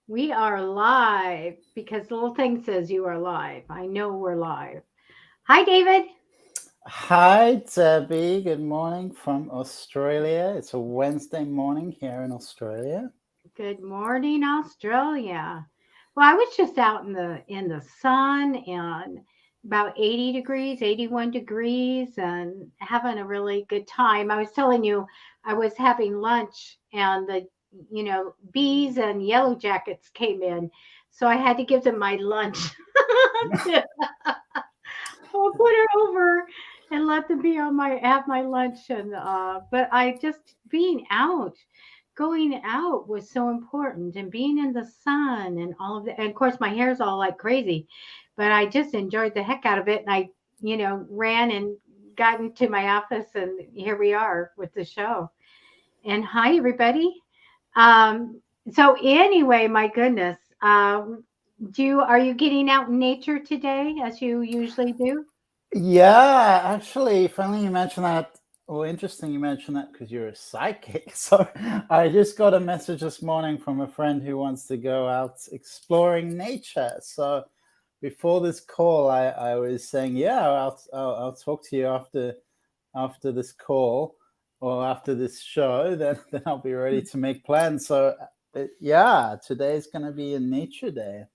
We are live because the little thing says you are live. I know we're live. Hi, David. Hi, Debbie. Good morning from Australia. It's a Wednesday morning here in Australia. Good morning, Australia. Well, I was just out in the sun and about 80 degrees, 81 degrees, and having a really good time. I was telling you, I was having lunch and the bees and yellow jackets came in. So I had to give them my lunch. I'll put her over and let them be on my have my lunch and but I just being out, going out was so important and being in the sun and all of that. And of course my hair's all like crazy, but I just enjoyed the heck out of it and I ran and got into my office and here we are with the show. And hi everybody. Um so anyway, my goodness. Are you getting out in nature today as you usually do? Yeah, actually, funny you mentioned that. Well, interesting you mentioned that because you're a psychic. So I just got a message this morning from a friend who wants to go out exploring nature. So before this call, I was saying, yeah, I'll talk to you after this call or after this show. Then I'll be ready to make plans. So yeah, today's going to be a nature day.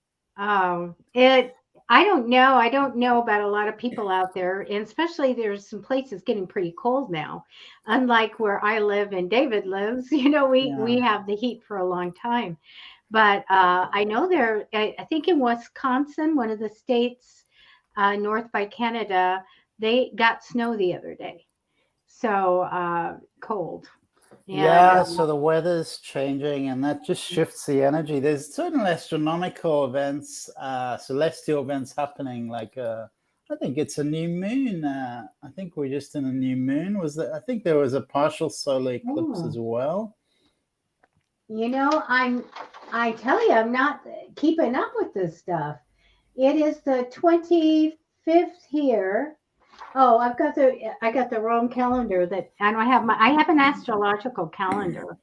It I don't know. I don't know about a lot of people out there, and especially there's some places getting pretty cold now. Unlike where I live and David lives, we Yeah. have the heat for a long time. But I know I think in Wisconsin, one of the states north by Canada, they got snow the other day. So cold. And Yeah, so the weather's changing and that just shifts the energy. There's certain astronomical events, celestial events happening, like I think it's a new moon. I think we're just in a new moon. I think there was a partial solar eclipse oh, as well. I tell you, I'm not keeping up with this stuff. It is the 25th here. Oh, I got the wrong calendar that and I have an astrological calendar.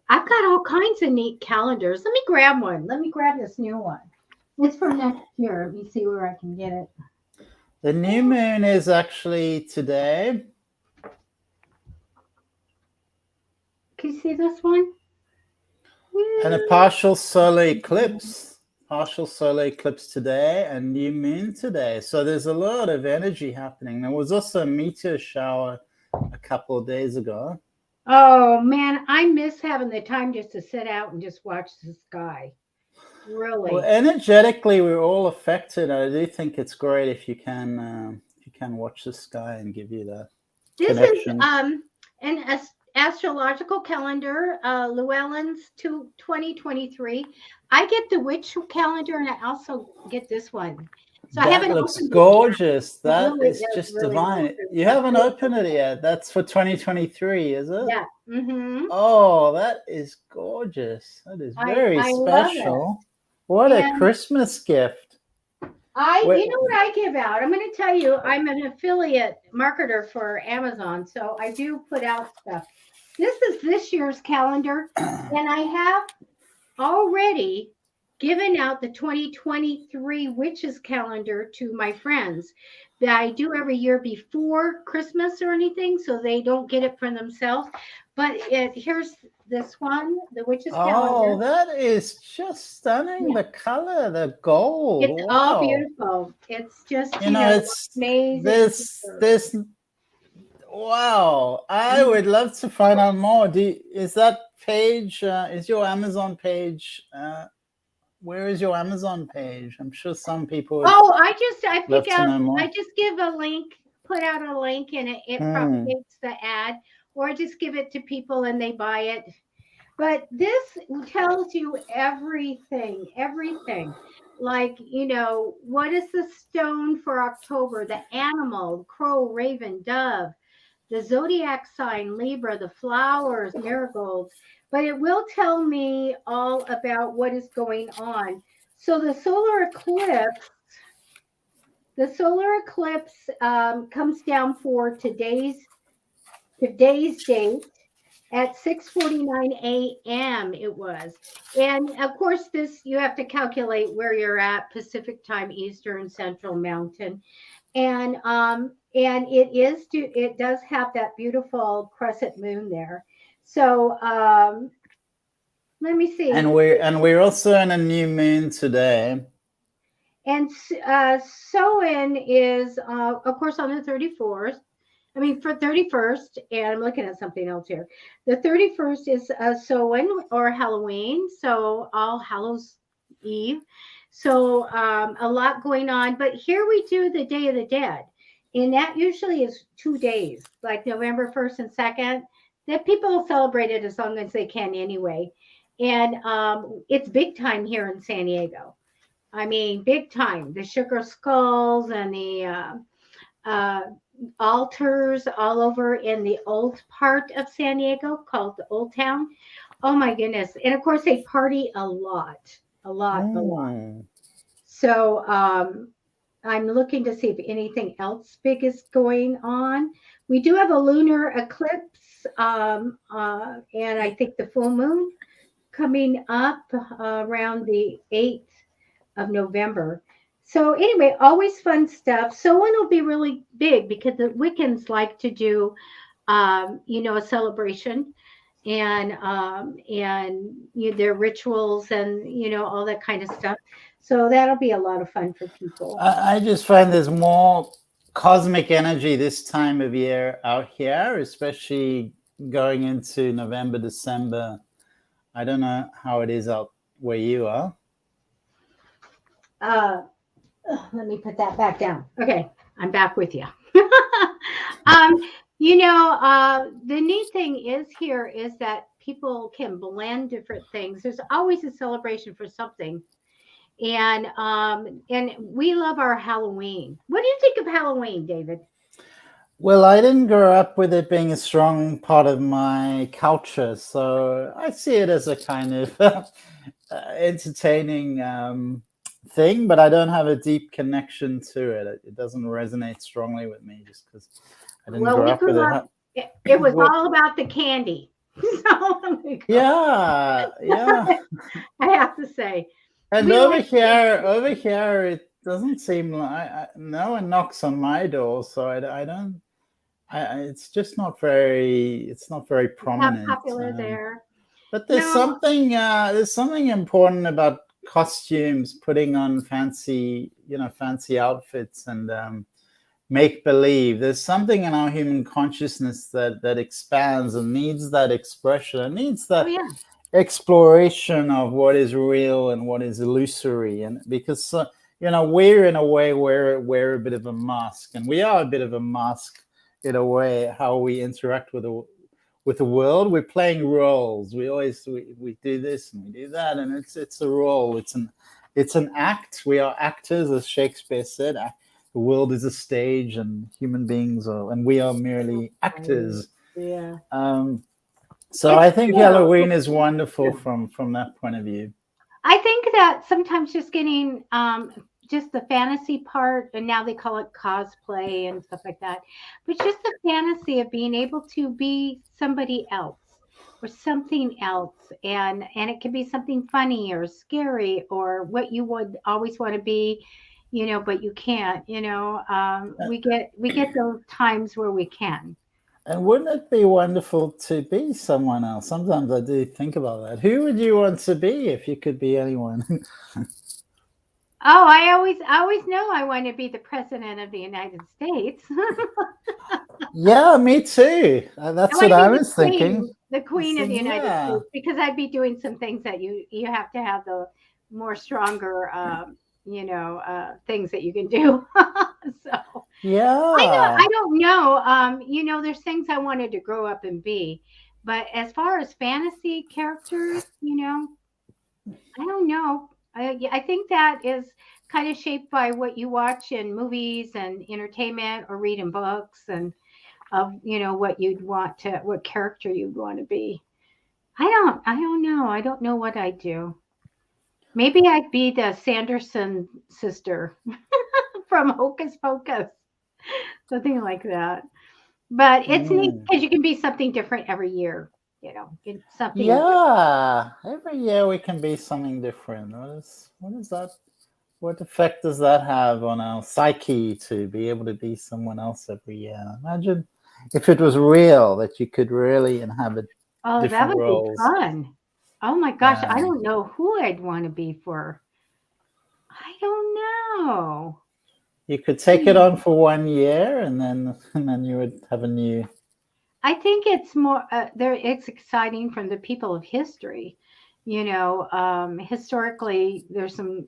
I've got all kinds of neat calendars. Let me grab one. Let me grab this new one. It's from next year. Let me see where I can get it. The new moon is actually today. Can you see this one? And a partial solar eclipse today, and new moon today. So there's a lot of energy happening. There was also a meteor shower a couple of days ago. Oh man, I miss having the time just to sit out and just watch the sky. Well, Really. energetically, we're all affected. I do think it's great if you can watch the sky and give you that This is connection. an astrological calendar, Llewellyn's to 2023. I get the witch calendar and I also get this one. So I That haven't looks opened it yet. gorgeous. It That really is is just really divine. gorgeous. You I haven't put it opened it yet. That's for 2023, is it? yeah. Mm-hmm. Oh, that is gorgeous. That is very I love it. special. What a And Christmas gift. you Wait, know what I give out? I'm going to tell you, I'm an affiliate marketer for Amazon, so I do put out stuff. This is this year's calendar, and I have already given out the 2023 witches calendar to my friends that I do every year before Christmas or anything, so they don't get it for themselves. But here's this one, the witches calendar. oh, that is just stunning. Yeah, The color, the gold. it's all Wow. beautiful. It's just, You know, it's amazing pictures. this wow. I Mhm. would love to find out more. Is that page is your Amazon page where is your Amazon page? I'm sure some people would Oh, I pick love to out, know I more. just give a link, put out a link, and it Hmm. propagates the ad, or I just give it to people and they buy it. But this tells you everything, everything. Like, what is the stone for October? The animal, crow, raven, dove, the zodiac sign, Libra, the flowers, marigolds. But it will tell me all about what is going on. So the solar eclipse comes down for today's date, at 6:49 a.m. it was. And of course, this you have to calculate where you're at: Pacific time, Eastern, Central, Mountain. And it does have that beautiful crescent moon there. So let me And see. we're also in a new moon today. And Soin is, of course, on the 34th. I mean, for 31st, and I'm looking at something else here. The 31st is Soin, or Halloween, so All Hallows Eve. So a lot going on. But here we do the Day of the Dead, and that usually is 2 days, like November 1st and 2nd. That people celebrate it as long as they can anyway. And it's big time here in San Diego. I mean, big time. The sugar skulls and the uh, altars all over in the old part of San Diego called the Old Town. Oh my goodness. And of course, they party a lot, a lot, a lot. So I'm looking to see if anything else big is going on. We do have a lunar eclipse, and I think the full moon coming up around the 8th of November. So anyway, always fun stuff. So one will be really big because the Wiccans like to do, a celebration and their rituals and all that kind of stuff. So that'll be a lot of fun for people. I just find there's more cosmic energy this time of year out here, especially going into November, December. I don't know how it is out where you are. Let me put that back down. Okay, I'm back with you. The neat thing is here is that people can blend different things. There's always a celebration for something. And we love our Halloween. What do you think of Halloween, David? Well, I didn't grow up with it being a strong part of my culture, so I see it as a kind of entertaining thing, but I don't have a deep connection to it. It doesn't resonate strongly with me just because I didn't grow up with it. It was all about the candy. Yeah. I have to say. And over here, it doesn't seem like no one knocks on my door, so I don't. It's just not very. It's not very prominent. Not popular there. But there's something important about costumes, putting on fancy outfits and make believe. There's something in our human consciousness that expands and needs that expression. It needs that exploration of what is real and what is illusory. And because we're in a way we're a bit of a mask, and we are a bit of a mask in a way how we interact with the world. We're playing roles. We do this and we do that, and it's a role. It's an act. We are actors, as Shakespeare said. The world is a stage, and human beings and we are merely actors. Yeah. So I think Halloween is wonderful from that point of view. I think that sometimes just getting just the fantasy part, and now they call it cosplay and stuff like that, but just the fantasy of being able to be somebody else or something else, and it can be something funny or scary or what you would always want to be, but you can't. We get those times where we can. And wouldn't it be wonderful to be someone else? Sometimes I do think about that. Who would you want to be if you could be anyone? Oh, I always know I want to be the president of the United States. Yeah, me too. That's what I was thinking. The queen of the United States, because I'd be doing some things that you have to have the more stronger, things that you can do. So yeah, I don't know. There's things I wanted to grow up and be, but as far as fantasy characters, I don't know. I think that is kind of shaped by what you watch in movies and entertainment or read in books, and of what character you'd want to be. I don't know. I don't know what I'd do. Maybe I'd be the Sanderson sister from Hocus Pocus, something like that. But it's neat because you can be something different every year. get something. Yeah, every year we can be something different. What is that? What effect does that have on our psyche to be able to be someone else every year? Imagine if it was real that you could really inhabit Oh, that different would be roles. fun. Oh my gosh, I Yeah, don't know who I'd want to be for. I don't know. you could take it Hmm. on for 1 year, and then you would have a new. I think it's more there. It's exciting from the people of history. Historically, there's some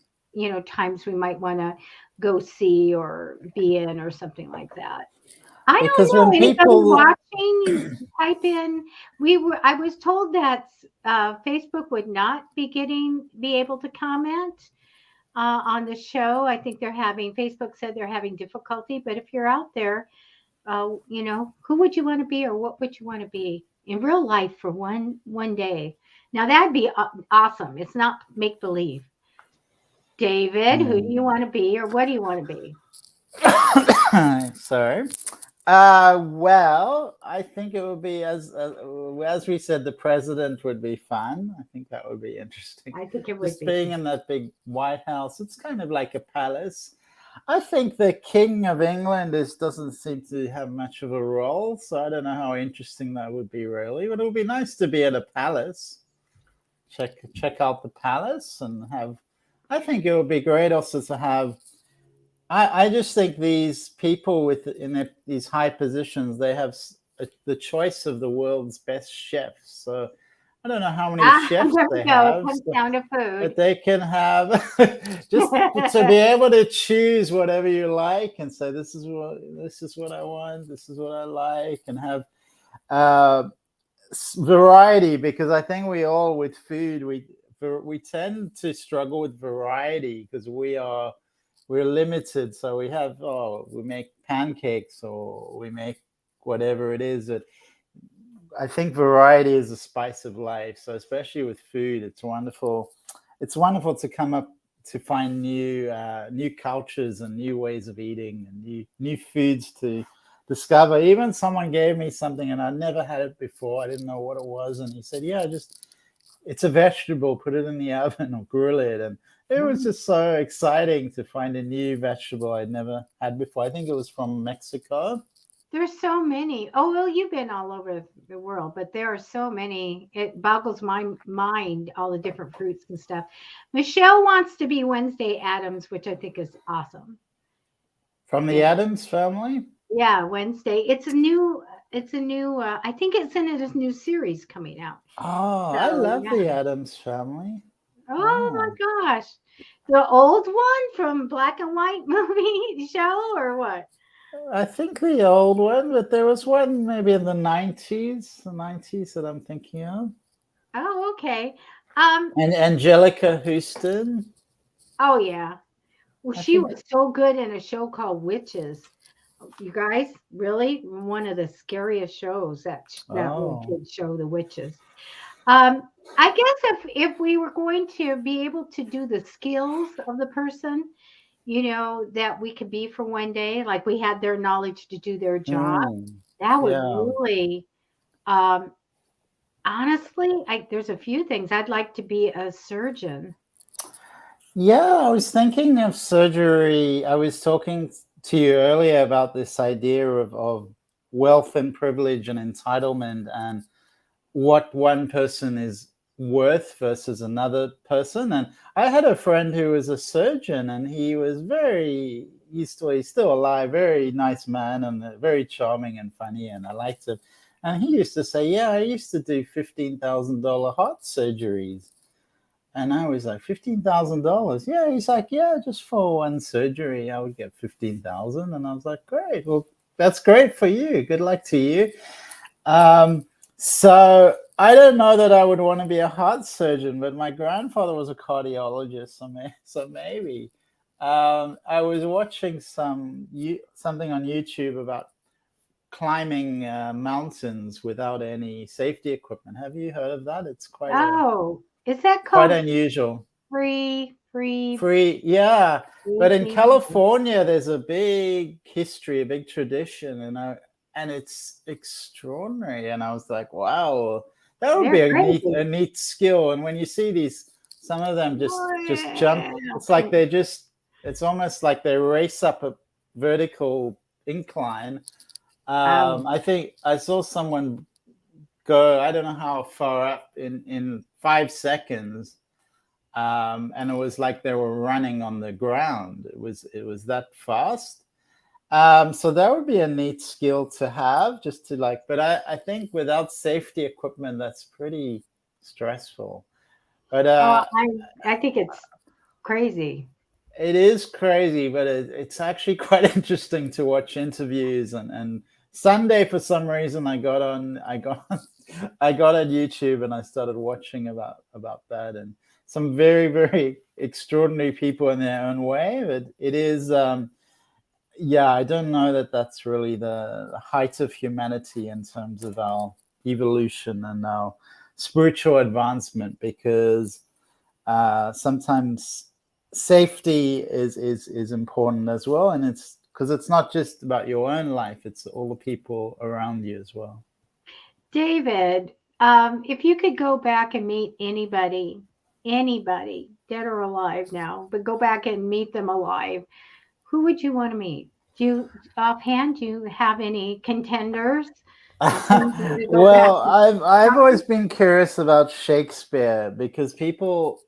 times we might want to go see or be in or something like that. I don't Because know. when Anybody people, watching, you type in. I was told that Facebook would not be able to comment on the show. I think Facebook said they're having difficulty. But if you're out there, who would you want to be, or what would you want to be in real life for one day? Now that'd be awesome. It's not make believe. David, who do you want to be, or what do you want to be? sorry. Well, I think it would be as we said, the president would be fun. I think that would be interesting. I think it would Just be. being in that big White House, it's kind of like a palace. I think the King of England doesn't seem to have much of a role, so I don't know how interesting that would be really. But it would be nice to be at a palace, check out the palace, and have. I think it would be great also to have. I just think these people these high positions, they have the choice of the world's best chefs. So I don't know how many chefs There we they go. It have, comes down to but food. they can have just to be able to choose whatever you like and say this is what I want, this is what I like, and have uh, variety. Because I think we all with food we tend to struggle with variety because we're limited. So we make pancakes or we make whatever it is. That I think variety is the spice of life. So especially with food, it's wonderful. It's wonderful to come up to find new cultures and new ways of eating and new foods to discover. Even someone gave me something and I never had it before. I didn't know what it was, and he said, "Yeah, it's a vegetable. Put it in the oven or grill it." And it was just so exciting to find a new vegetable I'd never had before. I think it was from Mexico. There's so many. Oh, well, you've been all over the world, but there are so many. It boggles my mind, all the different fruits and stuff. Michelle wants to be Wednesday Adams, which I think is awesome. From the Addams family? Yeah, Wednesday. It's a new, I think it's in a new series coming out. Oh, I So, love yeah. the Addams family. Oh my gosh. The old one from black and white movie show or what? I think the old one, but there was one maybe in the 90s that I'm thinking of. Oh, okay. And Angelica Houston. Oh yeah. Well, I she think. was so good in a show called Witches. You guys, really one of the scariest shows that little kid show, The Witches. I guess if we were going to be able to do the skills of the person, that we could be for one day, like we had their knowledge to do their job, that would Yeah. really, honestly, there's a few things I'd like to be a surgeon. Yeah, I was thinking of surgery. I was talking to you earlier about this idea of wealth and privilege and entitlement and what one person is worth versus another person. And I had a friend who was a surgeon, and he was he's still alive, very nice man, and very charming and funny, and I liked him. And he used to say, "Yeah, I used to do $15,000 heart surgeries." And I was like, $15,000? Yeah. He's like, yeah, just for one surgery, I would get 15,000. And I was like, great. Well, that's great for you. Good luck to you. So I don't know that I would want to be a heart surgeon, but my grandfather was a cardiologist, so maybe. I was watching something on YouTube about climbing mountains without any safety equipment. Have you heard of that? It's Is that quite called unusual. free? Yeah. But in Free. California, there's a big history, a big tradition, and it's extraordinary. And I was like, wow, That would be They're crazy. a neat skill. And when you see these, some of them just jump. It's like Well, it's almost like they race up a vertical incline. I think I saw someone go, I don't know how far up in 5 seconds. And it was like they were running on the ground. It was that fast. So that would be a neat skill to have, just to like, but I think without safety equipment, that's pretty stressful. But I think it's crazy. it is crazy, but it's actually quite interesting to watch interviews. And Sunday, for some reason, I got on YouTube and I started watching about that, and some very, very extraordinary people in their own way. But it is, yeah, I don't know that that's really the height of humanity in terms of our evolution and our spiritual advancement, because sometimes safety is important as well, and it's because it's not just about your own life, it's all the people around you as well. David, if you could go back and meet anybody, dead or alive now, but go back and meet them alive, who would you want to meet? Do you offhand, do you have any contenders of who you want to go back Well, and I've talk to? always been curious about Shakespeare, because people,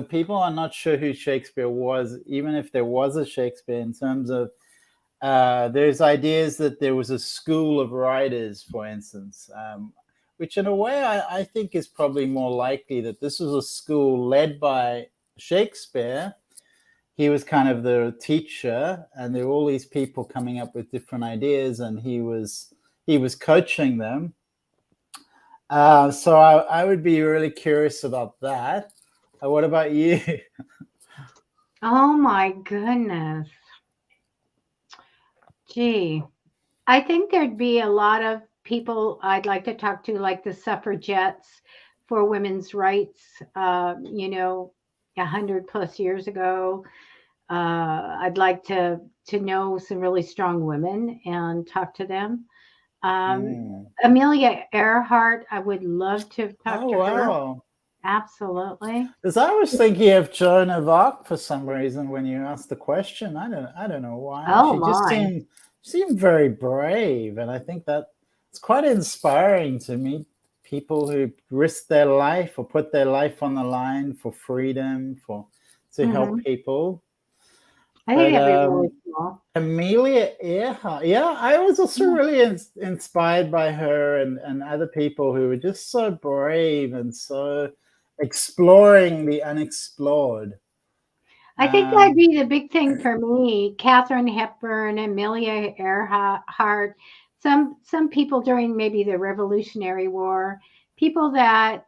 people are not sure who Shakespeare was, even if there was a Shakespeare, in terms of there's ideas that there was a school of writers, for instance, which in a way I think is probably more likely that this was a school led by Shakespeare. He was kind of the teacher, and there were all these people coming up with different ideas, and he was coaching them. So I would be really curious about that. What about you? Oh my goodness. Gee, I think there'd be a lot of people I'd like to talk to, like the suffragettes for women's rights, 100 plus years ago. I'd like to know some really strong women and talk to them. Um, Mm. Amelia Earhart, I would love to talk Oh, to her. wow. Absolutely. Because I was thinking of Joan of Arc for some reason when you asked the question. I don't know why. Oh She just my. seemed very brave, and I think that it's quite inspiring to meet people who risk their life or put their life on the line for freedom, for to help Hmm. people. I think But that'd be really cool. Amelia Earhart, yeah, I was also Yeah. really inspired by her and other people who were just so brave and so exploring the unexplored. I think that'd Um, be the big thing for me. Katharine Hepburn, Amelia Earhart, some people during maybe the Revolutionary War, people that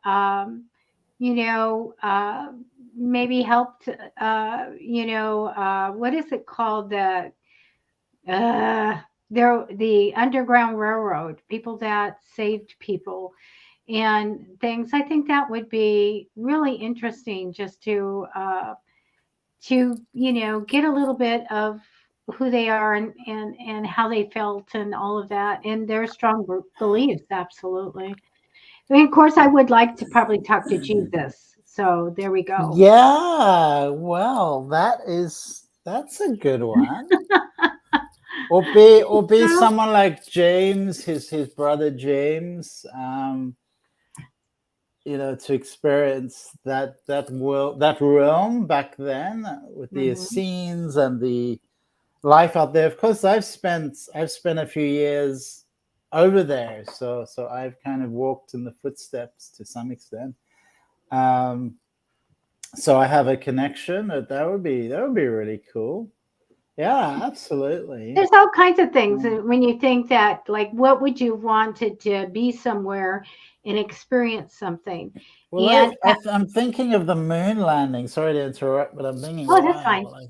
you know uh, maybe helped. What is it called? Uh, the Underground Railroad. People that saved people and things. I think that would be really interesting just to get a little bit of who they are and how they felt and all of that and their strong beliefs. Absolutely. I mean, of course I would like to probably talk to Jesus, so there we go. yeah, well, that's a good one. Or be Well, someone like James, his brother James. To experience that world, that realm back then, with the mhm. Essenes and the life out there. Of course, I've spent a few years over there, so I've kind of walked in the footsteps to some extent. Um, so I have a connection. That would be really cool. Yeah, absolutely. There's all kinds of things Um, when you think that, like, what would you wanted to be somewhere and experience something. well, And I'm thinking of the moon landing. Sorry to interrupt, but I'm thinking, oh, that's wow, fine. like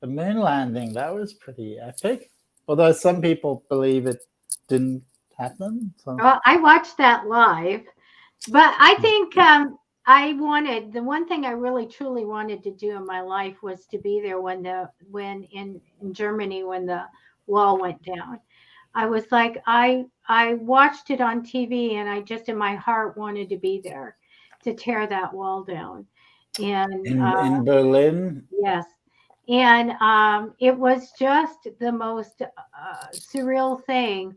the moon landing, that was pretty epic. Although some people believe it didn't happen. So Well, I watched that live. But I think I wanted the one thing I really truly wanted to do in my life was to be there when in Germany when the wall went down. I was like, I watched it on TV, and I just in my heart wanted to be there to tear that wall down. And In Berlin. yes, and it was just the most surreal thing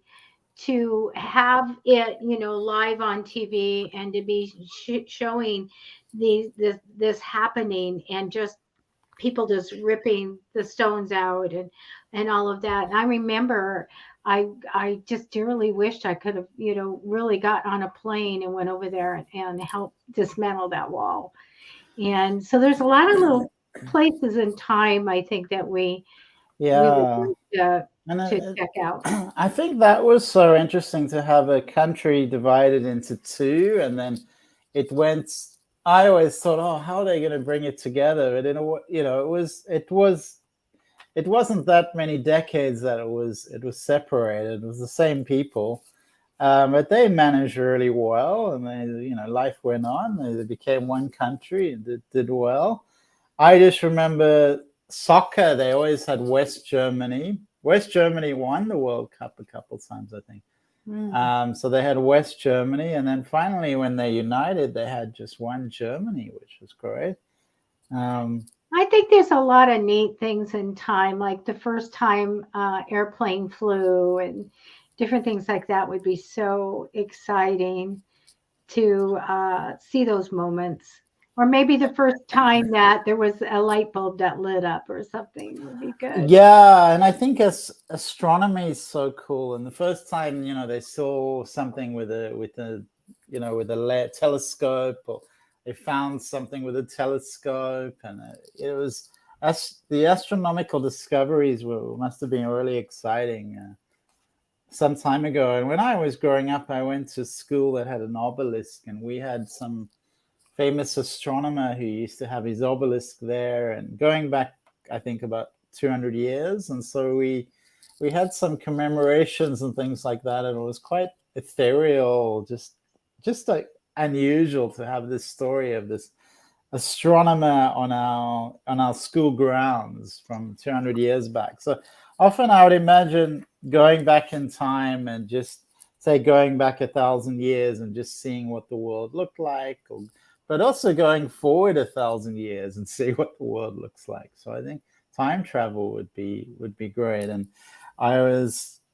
to have it, live on TV, and to be showing this happening, and just people just ripping the stones out, and all of that. And I remember I just dearly wished I could have, really got on a plane and went over there and helped dismantle that wall. And so there's a lot of little places in time, I think, that we would Yeah. like to And check out. I think that was so interesting to have a country divided into two, and then it went. I always thought, oh, how are they going to bring it together? And in a way, it wasn't that many decades that it was separated. It was the same people, but they managed really well, and life went on. They became one country and did well. I just remember soccer. They always had West Germany. West Germany won the World Cup a couple times, I think. So they had West Germany, and then finally, when they united, they had just one Germany, which was great. I think there's a lot of neat things in time, like the first time airplane flew, and different things like that would be so exciting to see those moments. Or maybe the first time that there was a light bulb that lit up or something would be good. Yeah, and I think astronomy is so cool. And the first time, they saw something with a telescope, or they found something with a telescope, and it was the astronomical discoveries must have been really exciting some time ago. And when I was growing up, I went to school that had an obelisk, and we had some famous astronomer who used to have his obelisk there, and going back, I think, about 200 years. And so we had some commemorations and things like that, and it was quite ethereal, just like unusual to have this story of this astronomer on our school grounds from 200 years back. So often I would imagine going back in time and just say going back 1,000 years and just seeing what the world looked like, but also going forward 1,000 years and see what the world looks like. So I think time travel would be great. And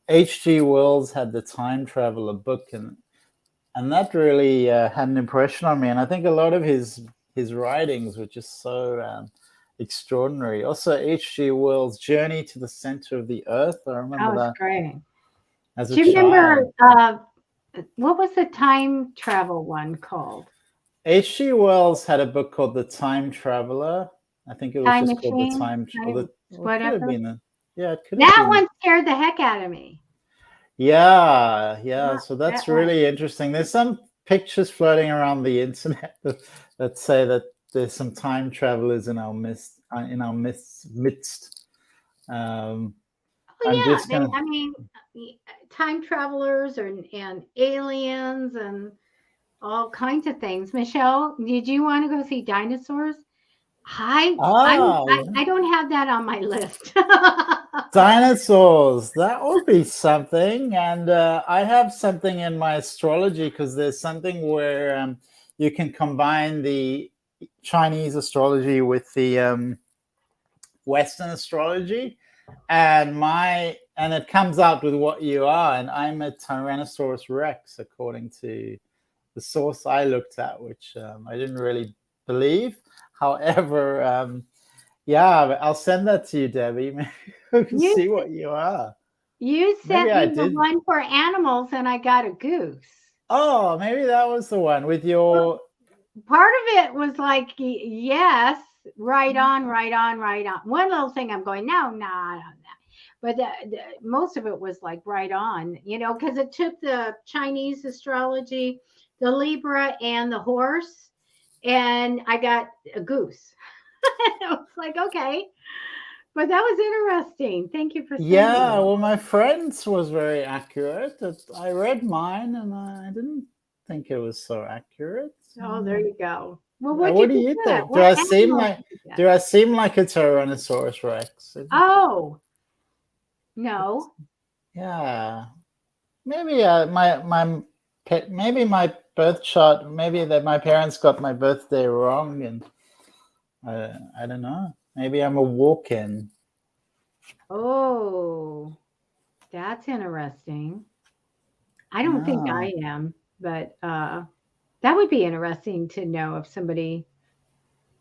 H.G. Wells had the Time Traveler book, and that really had an impression on me. And I think a lot of his writings were just so extraordinary. Also, H.G. Wells' Journey to the Center of the Earth. I remember that. Great. As a Do you remember child. what was the time travel one called? H.G. Wells had a book called The Time Traveler. I think it was Time just Machine, called The Time Traveler. whatever. It could have been that one scared the heck out of me. Yeah. So that's really interesting. There's some pictures floating around the internet that say that there's some time travelers in our midst. Time travelers and aliens and all kinds of things. Michelle, did you want to go see dinosaurs? I don't have that on my list. Dinosaurs, that would be something. And I have something in my astrology, because there's something where you can combine the Chinese astrology with the Western astrology, and it comes out with what you are. And I'm a Tyrannosaurus Rex, according to the source I looked at, which I didn't really believe. However, I'll send that to you, Debbie. Maybe you can see what you are. You sent me the one for animals, and I got a goose. Oh, maybe that was the one with your... Part of it was like, yes, right on. One little thing I'm going, no, not on that. But most of it was like right on, because it took the Chinese astrology, the Libra, and the horse, and I got a goose. I was like, okay. But that was interesting. Thank you for saying that. Well, my friend's was very accurate. I read mine, and I didn't think it was so accurate. Oh, there you go. Well, what do you think? Do I seem like a Tyrannosaurus Rex? Oh, no. Yeah. maybe maybe my birth chart. Maybe that my parents got my birthday wrong, and I don't know. Maybe I'm a walk-in. Oh, that's interesting. I don't think Ah. I am, but that would be interesting to know if somebody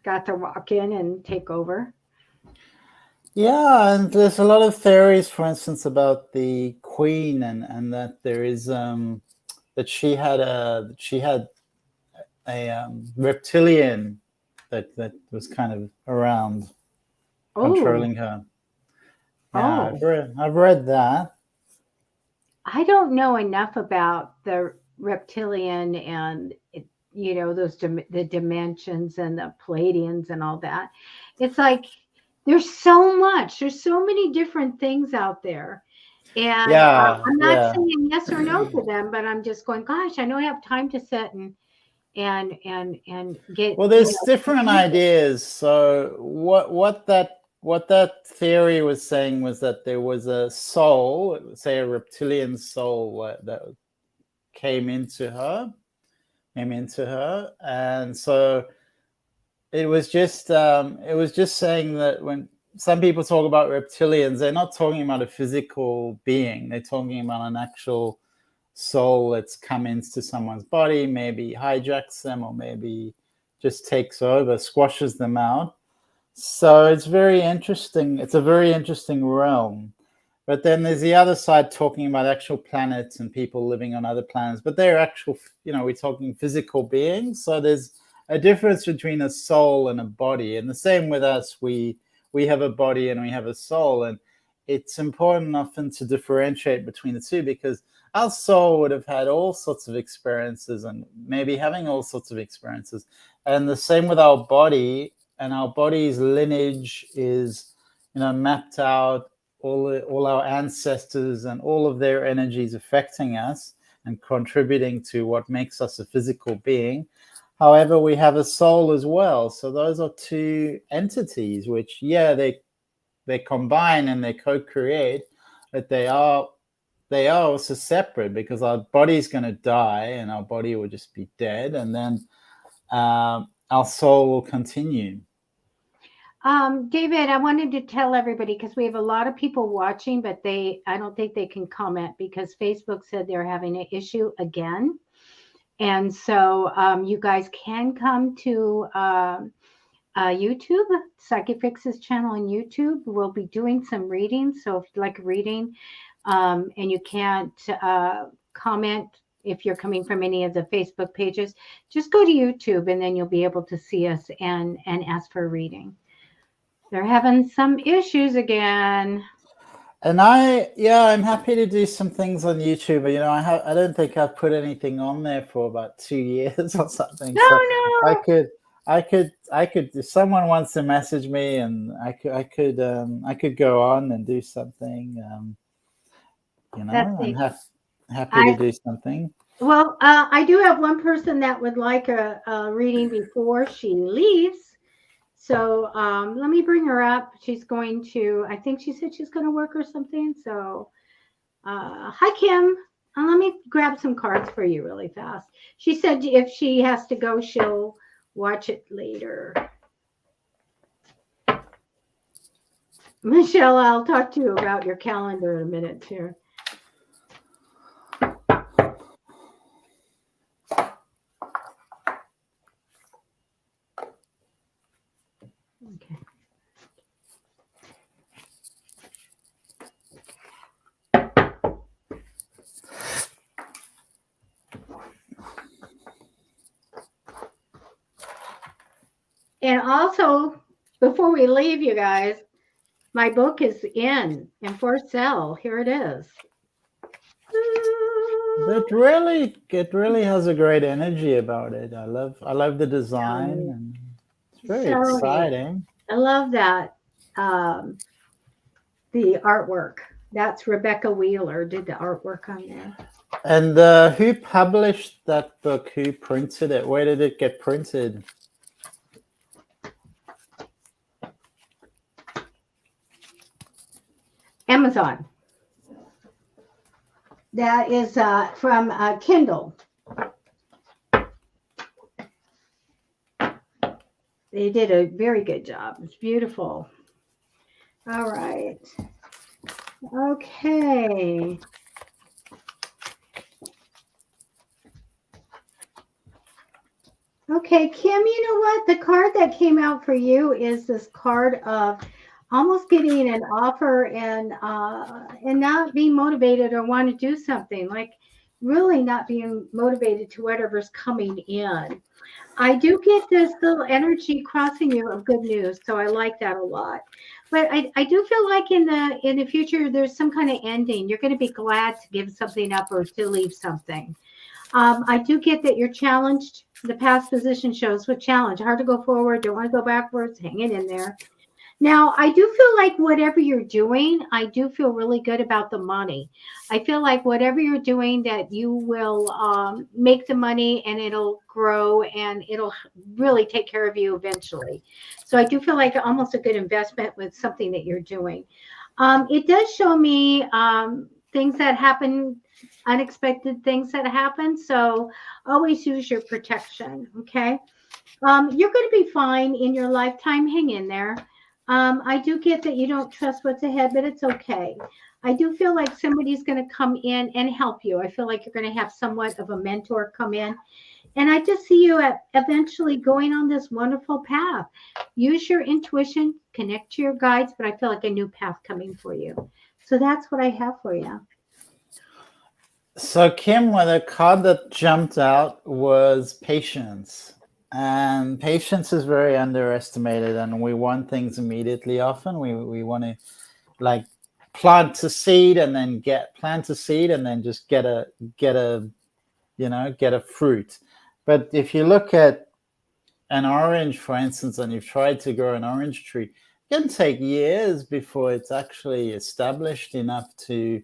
got to walk in and take over. Yeah, and there's a lot of theories, for instance, about the queen, and that there is that she had a reptilian that was kind of around Oh, controlling her. Yeah, oh, I've read that. I don't know enough about the reptilian and those the dimensions and the Palladians and all that. It's like there's so much. There's so many different things out there. And Yeah, I'm not yeah. saying yes or no to them, but I'm just going, gosh, I know I have time to sit and get, Well, there's different ideas. So what that theory was saying was that there was a soul, say a reptilian soul, that came into her, and so it was just saying that when some people talk about reptilians, they're not talking about a physical being. They're talking about an actual soul that's come into someone's body, maybe hijacks them, or maybe just takes over, squashes them out. So it's very interesting. It's a very interesting realm. But then there's the other side talking about actual planets and people living on other planets. But they're actual, we're talking physical beings. So there's a difference between a soul and a body. And the same with us, we have a body and we have a soul. And it's important often to differentiate between the two, because our soul would have had all sorts of experiences and maybe having all sorts of experiences. And the same with our body, and our body's lineage is, mapped out, all our ancestors and all of their energies affecting us and contributing to what makes us a physical being. However, we have a soul as well. So those are two entities which, yeah, they combine and they co-create, but they are also separate, because our body's going to die and our body will just be dead, and then our soul will continue. David, I wanted to tell everybody because we have a lot of people watching, but I don't think they can comment because Facebook said they're having an issue again. And so you guys can come to YouTube, Psychic Fix's channel on YouTube. We'll be doing some readings. So if you like reading and you can't comment if you're coming from any of the Facebook pages, just go to YouTube and then you'll be able to see us and ask for a reading. They're having some issues again. And I'm happy to do some things on YouTube. I don't think I've put anything on there for about 2 years or something. No, So no. I could, if someone wants to message me, and I could go on and do something. Let's I'm see. happy to do something. Well, I do have one person that would like a reading before she leaves. So let me bring her up. She's going to, I think she said she's going to work or something. So hi, Kim. Let me grab some cards for you really fast. She said if she has to go, she'll watch it later. Michelle, I'll talk to you about your calendar in a minute too. Okay. And also, before we leave, you guys, my book is in and for sale. Here it is. It really has a great energy about it. I love the design, and it's very So neat. exciting. I love that. The artwork. That's Rebecca Wheeler did the artwork on there. And who published that book? Who printed it? Where did it get printed? Amazon. That is from Kindle. They did a very good job. It's beautiful. All right. Okay. Okay, Kim, you know what? The card that came out for you is this card of almost getting an offer and not being motivated or want to do something, like really not being motivated to whatever's coming in. I do get this little energy crossing you of good news, so I like that a lot. But I do feel like in the future there's some kind of ending. You're going to be glad to give something up or to leave something. I do get that you're challenged. The past position shows with challenge. Hard to go forward, don't want to go backwards, hanging in there. Now, I do feel like whatever you're doing, I do feel really good about the money. I feel like whatever you're doing, that you will make the money and it'll grow and it'll really take care of you eventually. So I do feel like almost a good investment with something that you're doing. It does show me things that happen, unexpected things that happen. So always use your protection. Okay. You're going to be fine in your lifetime. Hang in there. I do get that you don't trust what's ahead, but it's okay. I do feel like somebody's going to come in and help you. I feel like you're going to have somewhat of a mentor come in. And I just see you eventually going on this wonderful path. Use your intuition, connect to your guides, but I feel like a new path coming for you. So that's what I have for you. So, Kim, well, the card that jumped out was patience. And patience is very underestimated, and we want things immediately often. We want to like plant a seed and then just get a fruit. But if you look at an orange, for instance, and you've tried to grow an orange tree, it can take years before it's actually established enough to,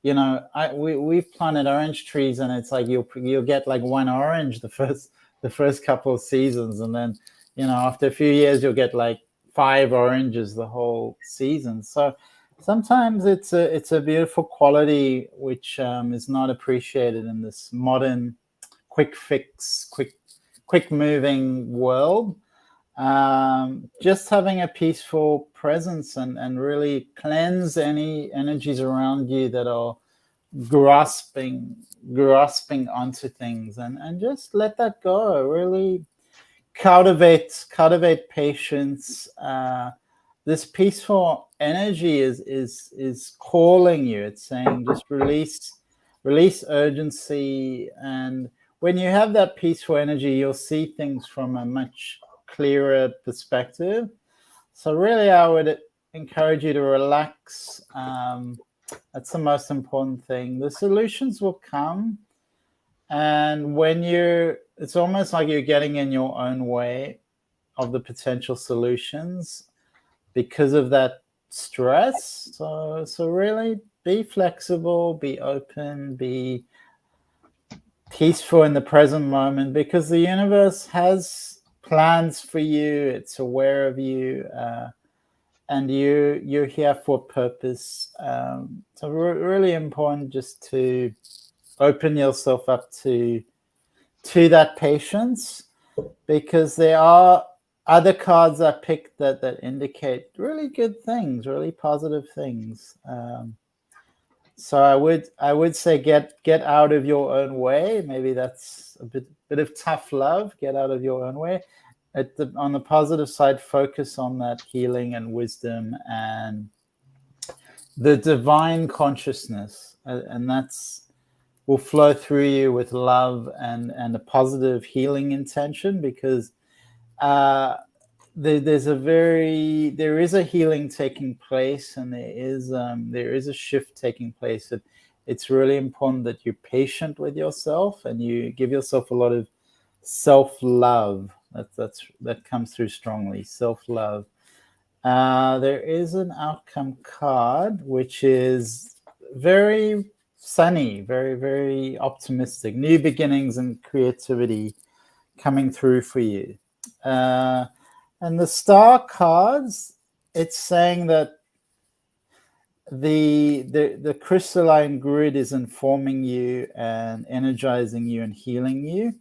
we've planted orange trees, and it's like you'll get like one orange the first couple of seasons, and then after a few years you'll get like 5 oranges the whole season. So sometimes it's a beautiful quality which is not appreciated in this modern quick fix, quick moving world. Just having a peaceful presence and really cleanse any energies around you that are grasping onto things, and just let that go. Really cultivate patience. This peaceful energy is calling you. It's saying just release urgency, and when you have that peaceful energy, you'll see things from a much clearer perspective. So really, I would encourage you to relax. That's the most important thing. The solutions will come, and when it's almost like you're getting in your own way of the potential solutions because of that stress. So really be flexible, be open, be peaceful in the present moment, because the universe has plans for you. It's aware of you, and you're here for a purpose. So really important just to open yourself up to that patience, because there are other cards I picked that indicate really good things, really positive things. So I would say get out of your own way. Maybe that's a bit of tough love. Get out of your own way. On the positive side, focus on that healing and wisdom and the divine consciousness, and that's will flow through you with love and a positive healing intention, because there is a healing taking place, and there is a shift taking place. It's really important that you're patient with yourself and you give yourself a lot of self-love. That comes through strongly. Self-love. There is an outcome card which is very sunny, very, very optimistic. New beginnings and creativity coming through for you. And the star cards, it's saying that the crystalline grid is informing you and energizing you and healing you.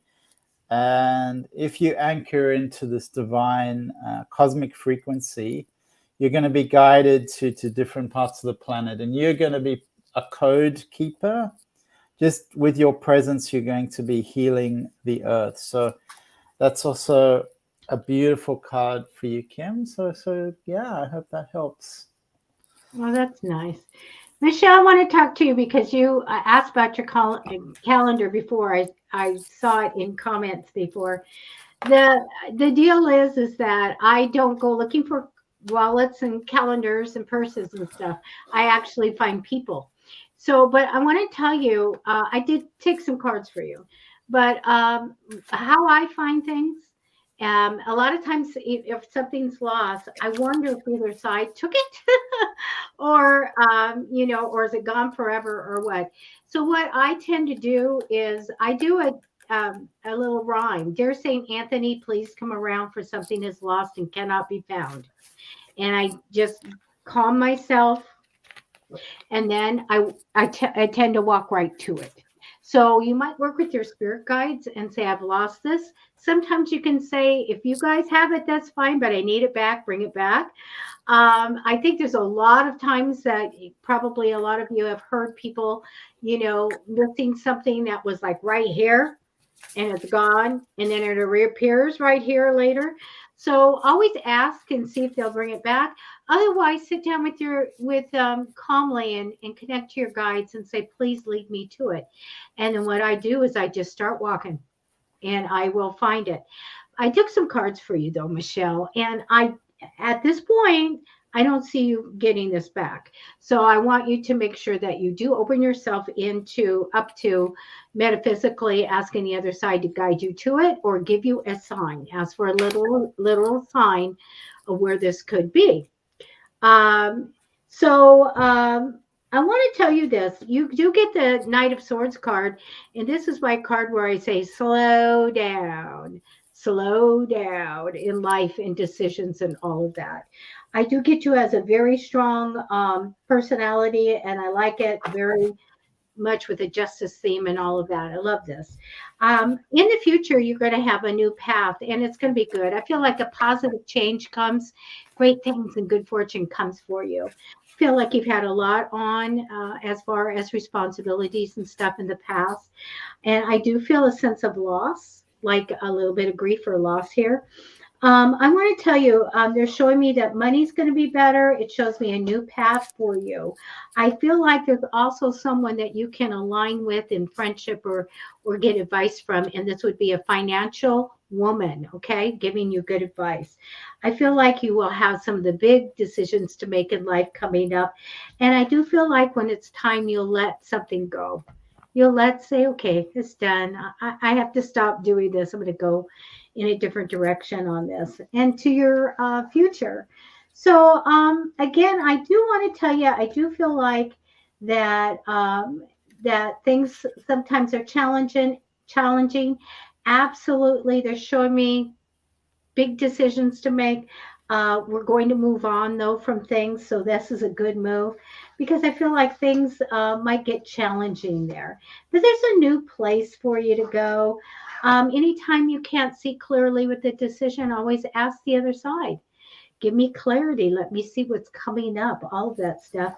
And if you anchor into this divine cosmic frequency, you're going to be guided to different parts of the planet, and you're going to be a code keeper. Just with your presence, you're going to be healing the earth. So that's also a beautiful card for you, Kim. So yeah, I hope that helps. Well, that's nice. Michelle, I want to talk to you because you asked about your calendar before. I saw it in comments before. The deal is that I don't go looking for wallets and calendars and purses and stuff. I actually find people. So, but I want to tell you, I did take some cards for you, but how I find things. A lot of times, if something's lost, I wonder if the other side took it, or or is it gone forever, or what. So what I tend to do is I do a little rhyme. Dear Saint Anthony, please come around, for something is lost and cannot be found. And I just calm myself, and then I tend to walk right to it. So you might work with your spirit guides and say, I've lost this. Sometimes you can say, if you guys have it, that's fine, but I need it back, bring it back. I think there's a lot of times that probably a lot of you have heard people, missing something that was like right here and it's gone, and then it reappears right here later. So always ask and see if they'll bring it back. Otherwise, sit down with calmly and connect to your guides and say, please lead me to it. And then what I do is I just start walking, and I will find it. I took some cards for you though, Michelle, and at this point, I don't see you getting this back. So I want you to make sure that you do open yourself up to metaphysically asking the other side to guide you to it, or give you a sign. Ask for a literal sign of where this could be. So I want to tell you this. You do get the Knight of Swords card, and this is my card where I say, slow down in life and decisions and all of that. I do get you as a very strong personality, and I like it very much with the justice theme and all of that. I love this. In the future, you're going to have a new path, and it's going to be good. I feel like a positive change comes, great things and good fortune comes for you. I feel like you've had a lot on as far as responsibilities and stuff in the past. And I do feel a sense of loss, like a little bit of grief or loss here. I want to tell you, they're showing me that money's going to be better. It shows me a new path for you. I feel like there's also someone that you can align with in friendship or get advice from, and this would be a financial woman, okay, giving you good advice. I feel like you will have some of the big decisions to make in life coming up, and I do feel like when it's time, you'll let something go. You'll say, okay, it's done. I have to stop doing this. I'm going to go in a different direction on this and to your future. So again, I do want to tell you, I do feel like that that things sometimes are challenging. Absolutely. They're showing me big decisions to make. We're going to move on though from things. So this is a good move, because I feel like things might get challenging there. But there's a new place for you to go. Anytime you can't see clearly with the decision, always ask the other side. Give me clarity. Let me see what's coming up, all of that stuff.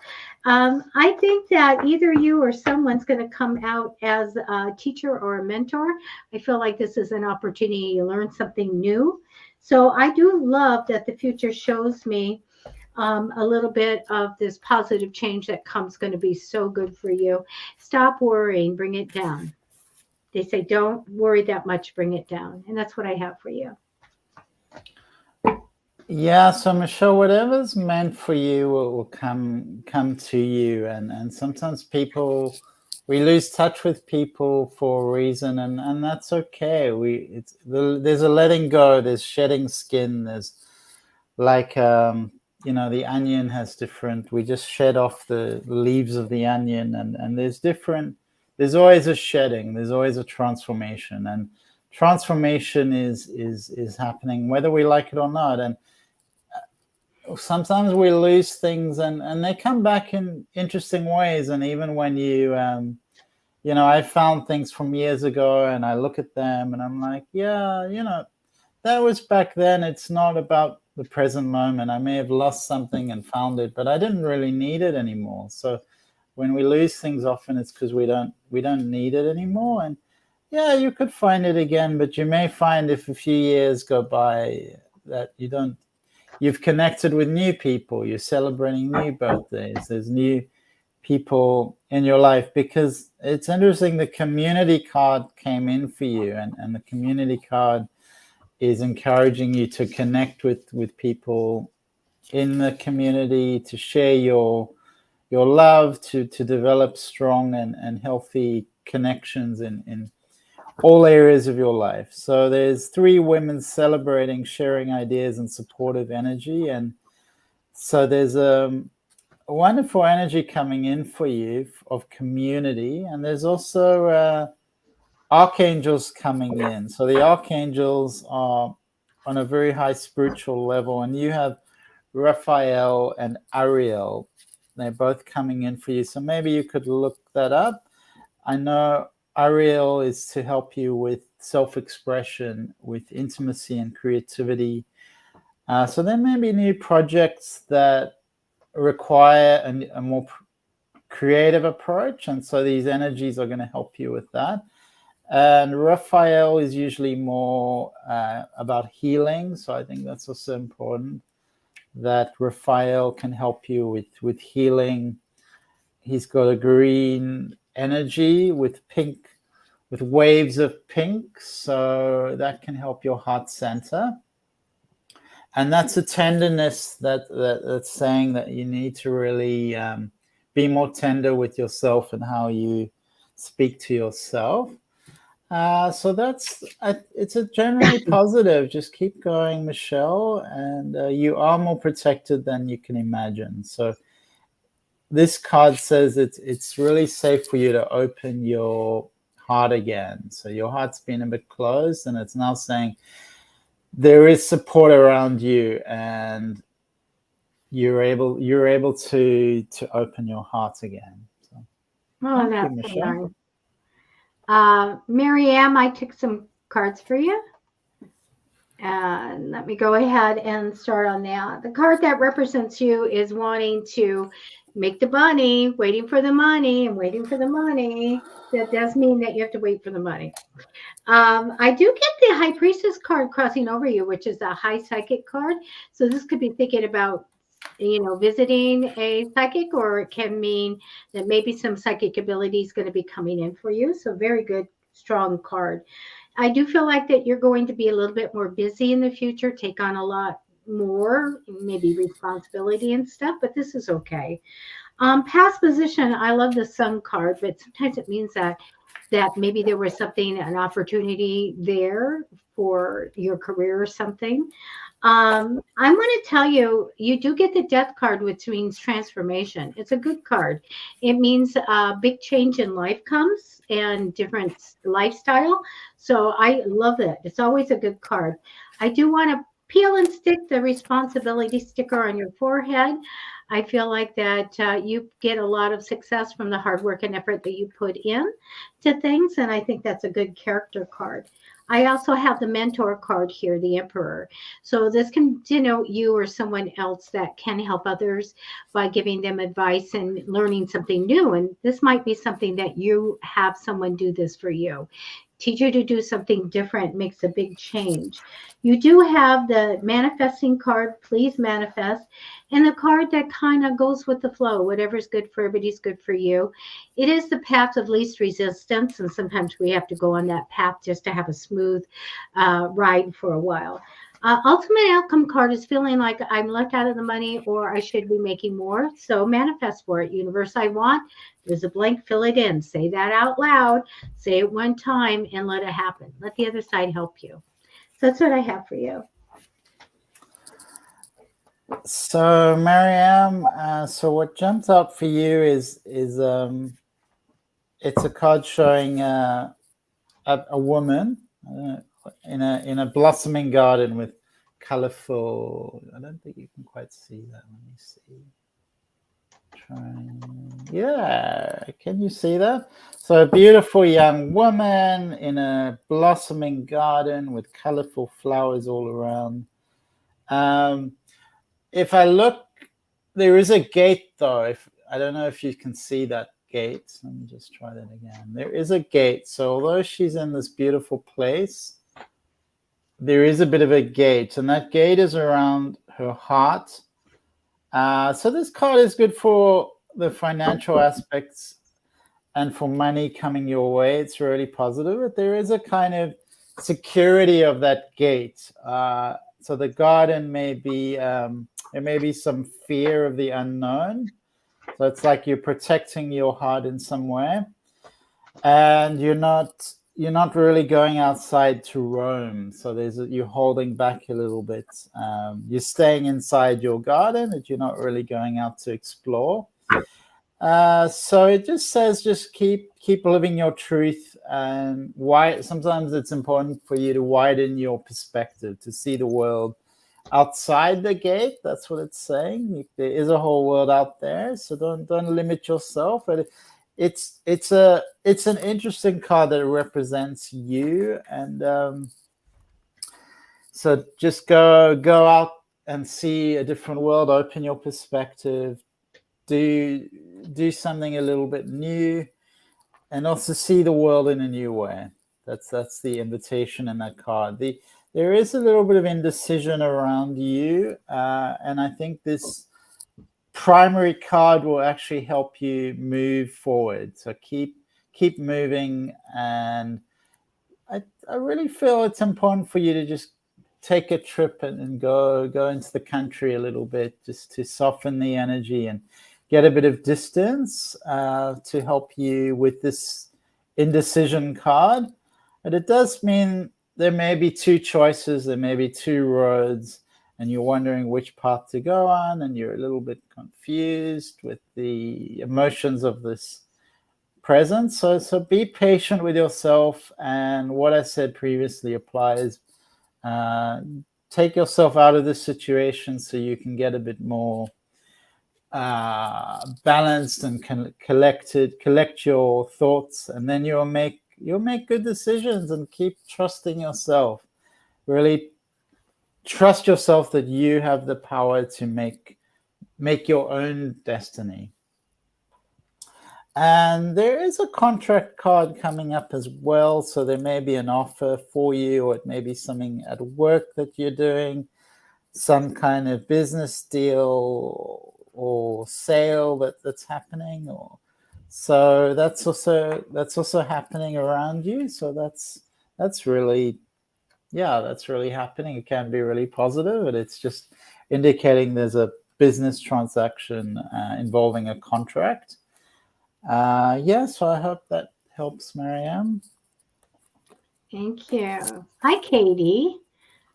I think that either you or someone's going to come out as a teacher or a mentor. I feel like this is an opportunity to learn something new. So I do love that the future shows me a little bit of this positive change that comes, going to be so good for you. Stop worrying, bring it down. They say, don't worry that much, bring it down. And that's what I have for you. Yeah, so Michelle, whatever's meant for you will come to you. And sometimes we lose touch with people for a reason, and that's okay. There's a letting go, there's shedding skin, there's like the onion has different, we just shed off the leaves of the onion, and there's always a shedding, there's always a transformation, and transformation is happening whether we like it or not. And sometimes we lose things, and they come back in interesting ways. And even when I found things from years ago, and I look at them, and I'm like, yeah, that was back then. It's not about the present moment. I may have lost something and found it, but I didn't really need it anymore. So when we lose things, often it's because we don't need it anymore. And yeah, you could find it again, but you may find if a few years go by that you've connected with new people, you're celebrating new birthdays, there's new people in your life. Because it's interesting, the community card came in for you, and the community card is encouraging you to connect with people in the community, to share your love, to develop strong and healthy connections in all areas of your life. So there's 3 women celebrating, sharing ideas and supportive energy. And so there's a wonderful energy coming in for you of community. And there's also archangels coming in. So the archangels are on a very high spiritual level, and you have Raphael and Ariel. They're both coming in for you. So maybe you could look that up. I know Ariel is to help you with self-expression, with intimacy and creativity. So there may be new projects that require a more creative approach, and so these energies are going to help you with that. And Raphael is usually more about healing, so I think that's also important, that Raphael can help you with healing. He's got a green energy with pink, with waves of pink, so that can help your heart center. And that's a tenderness that's saying that you need to really be more tender with yourself and how you speak to yourself. So it's a generally positive. Just keep going, Michelle, and you are more protected than you can imagine. So this card says it's really safe for you to open your heart again. So your heart's been a bit closed, and it's now saying there is support around you, and you're able to open your heart again. So, Oh, that's so nice. Mary-Am, I took some cards for you. And let me go ahead and start on that. The card that represents you is wanting to make the money, waiting for the money and waiting for the money. That does mean that you have to wait for the money. I do get the High Priestess card crossing over you, which is a high psychic card. So this could be thinking about, visiting a psychic, or it can mean that maybe some psychic ability is going to be coming in for you. So very good, strong card. I do feel like that you're going to be a little bit more busy in the future, take on a lot more, maybe responsibility and stuff, but this is okay. Past position, I love the Sun card, but sometimes it means that maybe there was something, an opportunity there for your career or something. I'm going to tell you, you do get the Death card, which means transformation. It's a good card. It means a big change in life comes and different lifestyle. So I love it. It's always a good card. I do want to peel and stick the responsibility sticker on your forehead. I feel like that you get a lot of success from the hard work and effort that you put in to things. And I think that's a good character card. I also have the mentor card here, the Emperor. So this can denote you or someone else that can help others by giving them advice and learning something new. And this might be something that you have someone do this for you. Teach you to do something different makes a big change. You do have the manifesting card, please manifest, and the card that kind of goes with the flow. Whatever's good for everybody's good for you. It is the path of least resistance, and sometimes we have to go on that path just to have a smooth ride for a while. Ultimate outcome card is feeling like I'm left out of the money or I should be making more. So manifest for it. Universe, I want. There's a blank, fill it in. Say that out loud. Say it one time and let it happen. Let the other side help you. So that's what I have for you. So Mary-Am, so what jumped up for you is it's a card showing a woman in a blossoming garden with colorful. I don't think you can quite see that. Let me see. Yeah, can you see that? So a beautiful young woman in a blossoming garden with colorful flowers all around. If I look, there is a gate though. I don't know if you can see that gate. Let me just try that again. There is a gate. So although she's in this beautiful place, there is a bit of a gate, and that gate is around her heart. So this card is good for the financial aspects and for money coming your way. It's really positive, but there is a kind of security of that gate. So the garden may be, there may be some fear of the unknown. So it's like you're protecting your heart in some way, and you're not really going outside to roam. So you're holding back a little bit. You're staying inside your garden, but you're not really going out to explore. So it just says, just keep living your truth. And why sometimes it's important for you to widen your perspective, to see the world outside the gate. That's what it's saying. There is a whole world out there, so don't limit yourself. But it's an interesting card that represents you, and so just go out and see a different world, open your perspective, do something a little bit new, and also see the world in a new way. That's the invitation in that card. There is a little bit of indecision around you, and I think this primary card will actually help you move forward. So keep moving, and I really feel it's important for you to just take a trip and go into the country a little bit, just to soften the energy and get a bit of distance to help you with this indecision card. But it does mean there may be two choices, there may be two roads, and you're wondering which path to go on, and you're a little bit confused with the emotions of this present. So be patient with yourself, and what I said previously applies. Take yourself out of this situation so you can get a bit more balanced and collect your thoughts, and then you'll make good decisions, and keep trusting yourself. Really trust yourself that you have the power to make your own destiny. And there is a contract card coming up as well. So there may be an offer for you, or it may be something at work that you're doing, some kind of business deal or sale that's happening, or so that's also happening around you. So that's really happening. It can be really positive, and it's just indicating there's a business transaction involving a contract. So I hope that helps, Marianne. Thank you. Hi, Katie.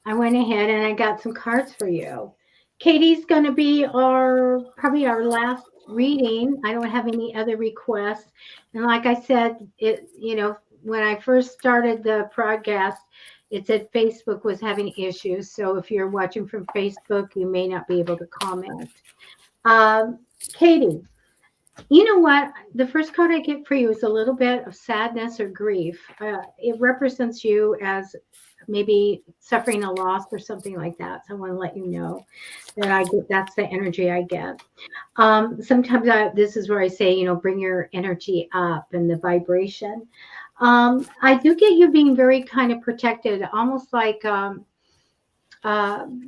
I went ahead and I got some cards for you. Katie's going to be probably our last reading. I don't have any other requests. And like I said, when I first started the broadcast, it said Facebook was having issues. So if you're watching from Facebook, you may not be able to comment. Katie, you know what? The first card I get for you is a little bit of sadness or grief. It represents you as maybe suffering a loss or something like that. So I want to let you know that that's the energy I get. Sometimes this is where I say, bring your energy up and the vibration. I do get you being very kind of protected, almost like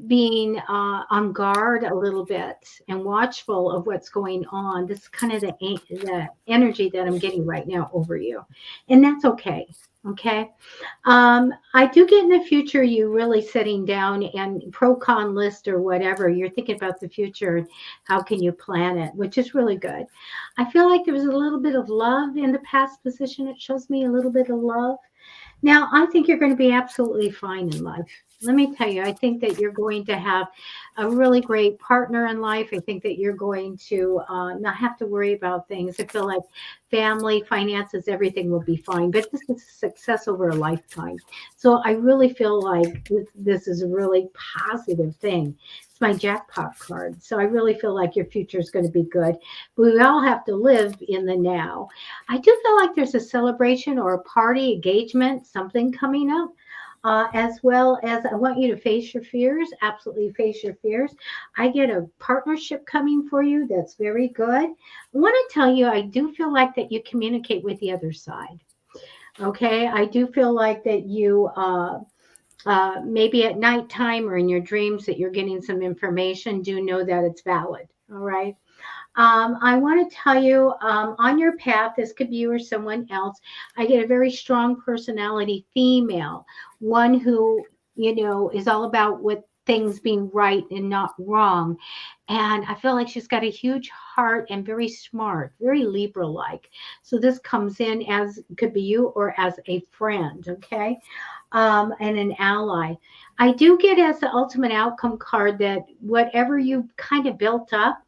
being on guard a little bit and watchful of what's going on. This is kind of the energy that I'm getting right now over you. And that's okay. Okay. I do get in the future, you really sitting down and pro-con list or whatever. You're thinking about the future and how can you plan it, which is really good. I feel like there was a little bit of love in the past position. It shows me a little bit of love. Now, I think you're going to be absolutely fine in life. Let me tell you, I think that you're going to have a really great partner in life. I think that you're going to not have to worry about things. I feel like family, finances, everything will be fine. But this is success over a lifetime. So I really feel like this is a really positive thing. It's my jackpot card. So I really feel like your future is going to be good. But we all have to live in the now. I do feel like there's a celebration or a party, engagement, something coming up. As well as I want you to face your fears, absolutely face your fears. I get a partnership coming for you that's very good. I want to tell you, I do feel like that you communicate with the other side. Okay, I do feel like that you maybe at nighttime or in your dreams that you're getting some information. Do know that it's valid. All right. I want to tell you on your path, this could be you or someone else. I get a very strong personality female, one who, is all about what things being right and not wrong. And I feel like she's got a huge heart and very smart, very Libra like. So this comes in as could be you or as a friend, okay? And an ally. I do get as the ultimate outcome card that whatever you kind of built up,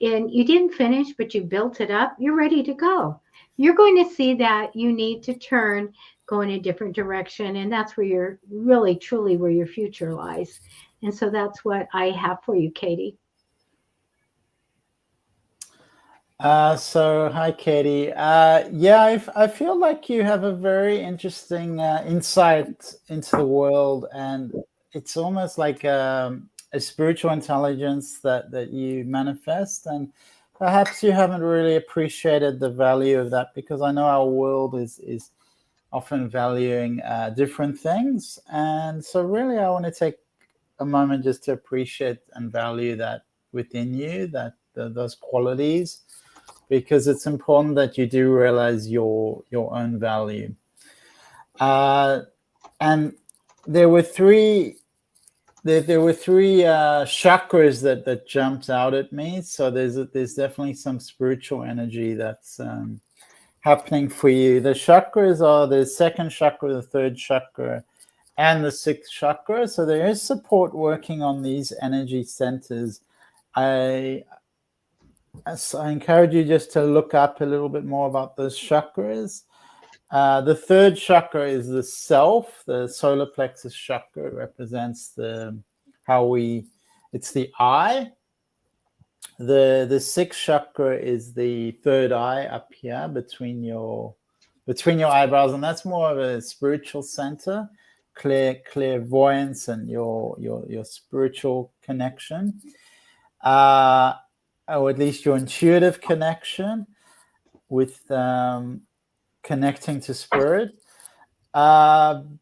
and you didn't finish, but you built it up, you're ready to go. You're going to see that you need to turn, go in a different direction. And that's where you're really, truly where your future lies. And so that's what I have for you, Katie. So hi, Katie. Yeah, I feel like you have a very interesting insight into the world, and it's almost like a spiritual intelligence that you manifest, and perhaps you haven't really appreciated the value of that, because I know our world is often valuing different things, and so really I want to take a moment just to appreciate and value that within you, that those qualities, because it's important that you do realize your own value. And there were three chakras that jumped out at me. So there's definitely some spiritual energy that's happening for you. The chakras are the second chakra, the third chakra, and the sixth chakra. So there is support working on these energy centers. I encourage you just to look up a little bit more about those chakras. The third chakra is the self. The solar plexus chakra represents it's the I. The sixth chakra is the third eye up here between your eyebrows, and that's more of a spiritual center, clairvoyance, and your spiritual connection. Or at least your intuitive connection with connecting to spirit. And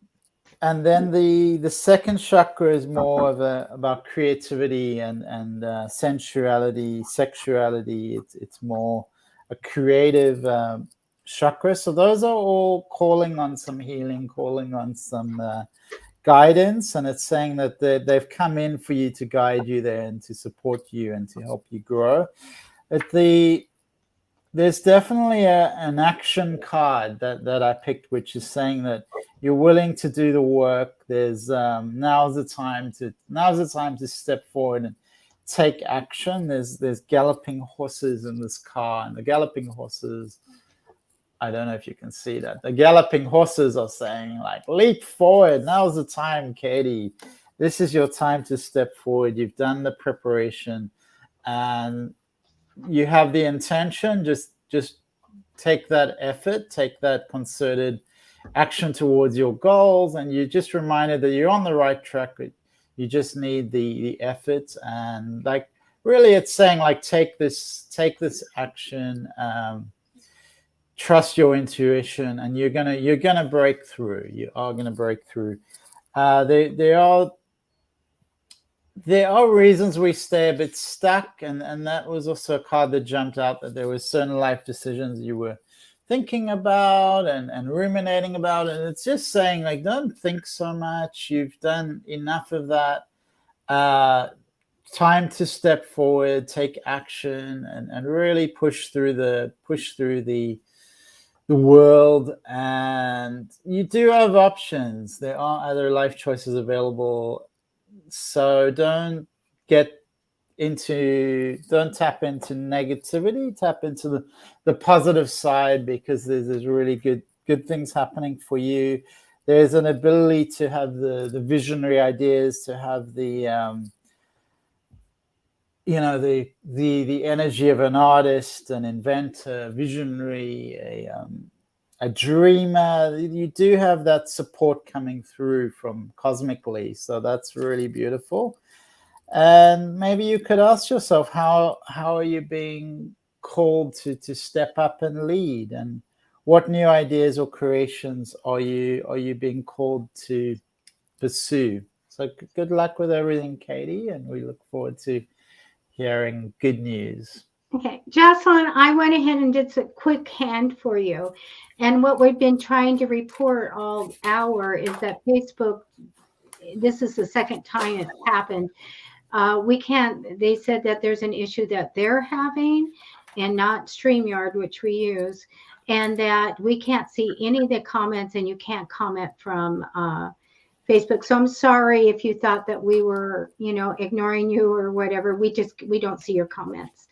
then the second chakra is more of about creativity and sensuality, sexuality. It's more a creative chakra. So those are all calling on some healing, calling on some guidance, and it's saying that they've come in for you to guide you there and to support you and to help you grow. There's definitely an action card that I picked, which is saying that you're willing to do the work. There's now's the time to step forward and take action. There's galloping horses in this car, and the galloping horses, I don't know if you can see that. The galloping horses are saying, like, leap forward. Now's the time, Katie. This is your time to step forward. You've done the preparation and you have the intention. Just take that effort, take that concerted action towards your goals. And you're just reminded that you're on the right track. You just need the effort. And like, really it's saying, like, take this action, trust your intuition, and you're gonna break through. You are gonna break through. There are reasons we stay a bit stuck, and that was also a card that jumped out, that there were certain life decisions you were thinking about and ruminating about, and it's just saying, like, don't think so much. You've done enough of that. Time to step forward, take action, and really push through the the world, and you do have options. There are other life choices available, so don't tap into negativity. Tap into the positive side, because there's really good things happening for you. There's an ability to have the visionary ideas, to have the the energy of an artist, an inventor, visionary, a dreamer. You do have that support coming through from cosmically, so that's really beautiful. And maybe you could ask yourself, how are you being called to step up and lead, and what new ideas or creations are you being called to pursue? So good luck with everything, Katie, and we look forward to hearing good news. Okay, Jocelyn, I went ahead and did a quick hand for you. And what we've been trying to report all hour is that Facebook, this is the second time it's happened. They said that there's an issue that they're having and not StreamYard, which we use, and that we can't see any of the comments, and you can't comment from Facebook. So I'm sorry if you thought that we were, ignoring you or whatever. We don't see your comments.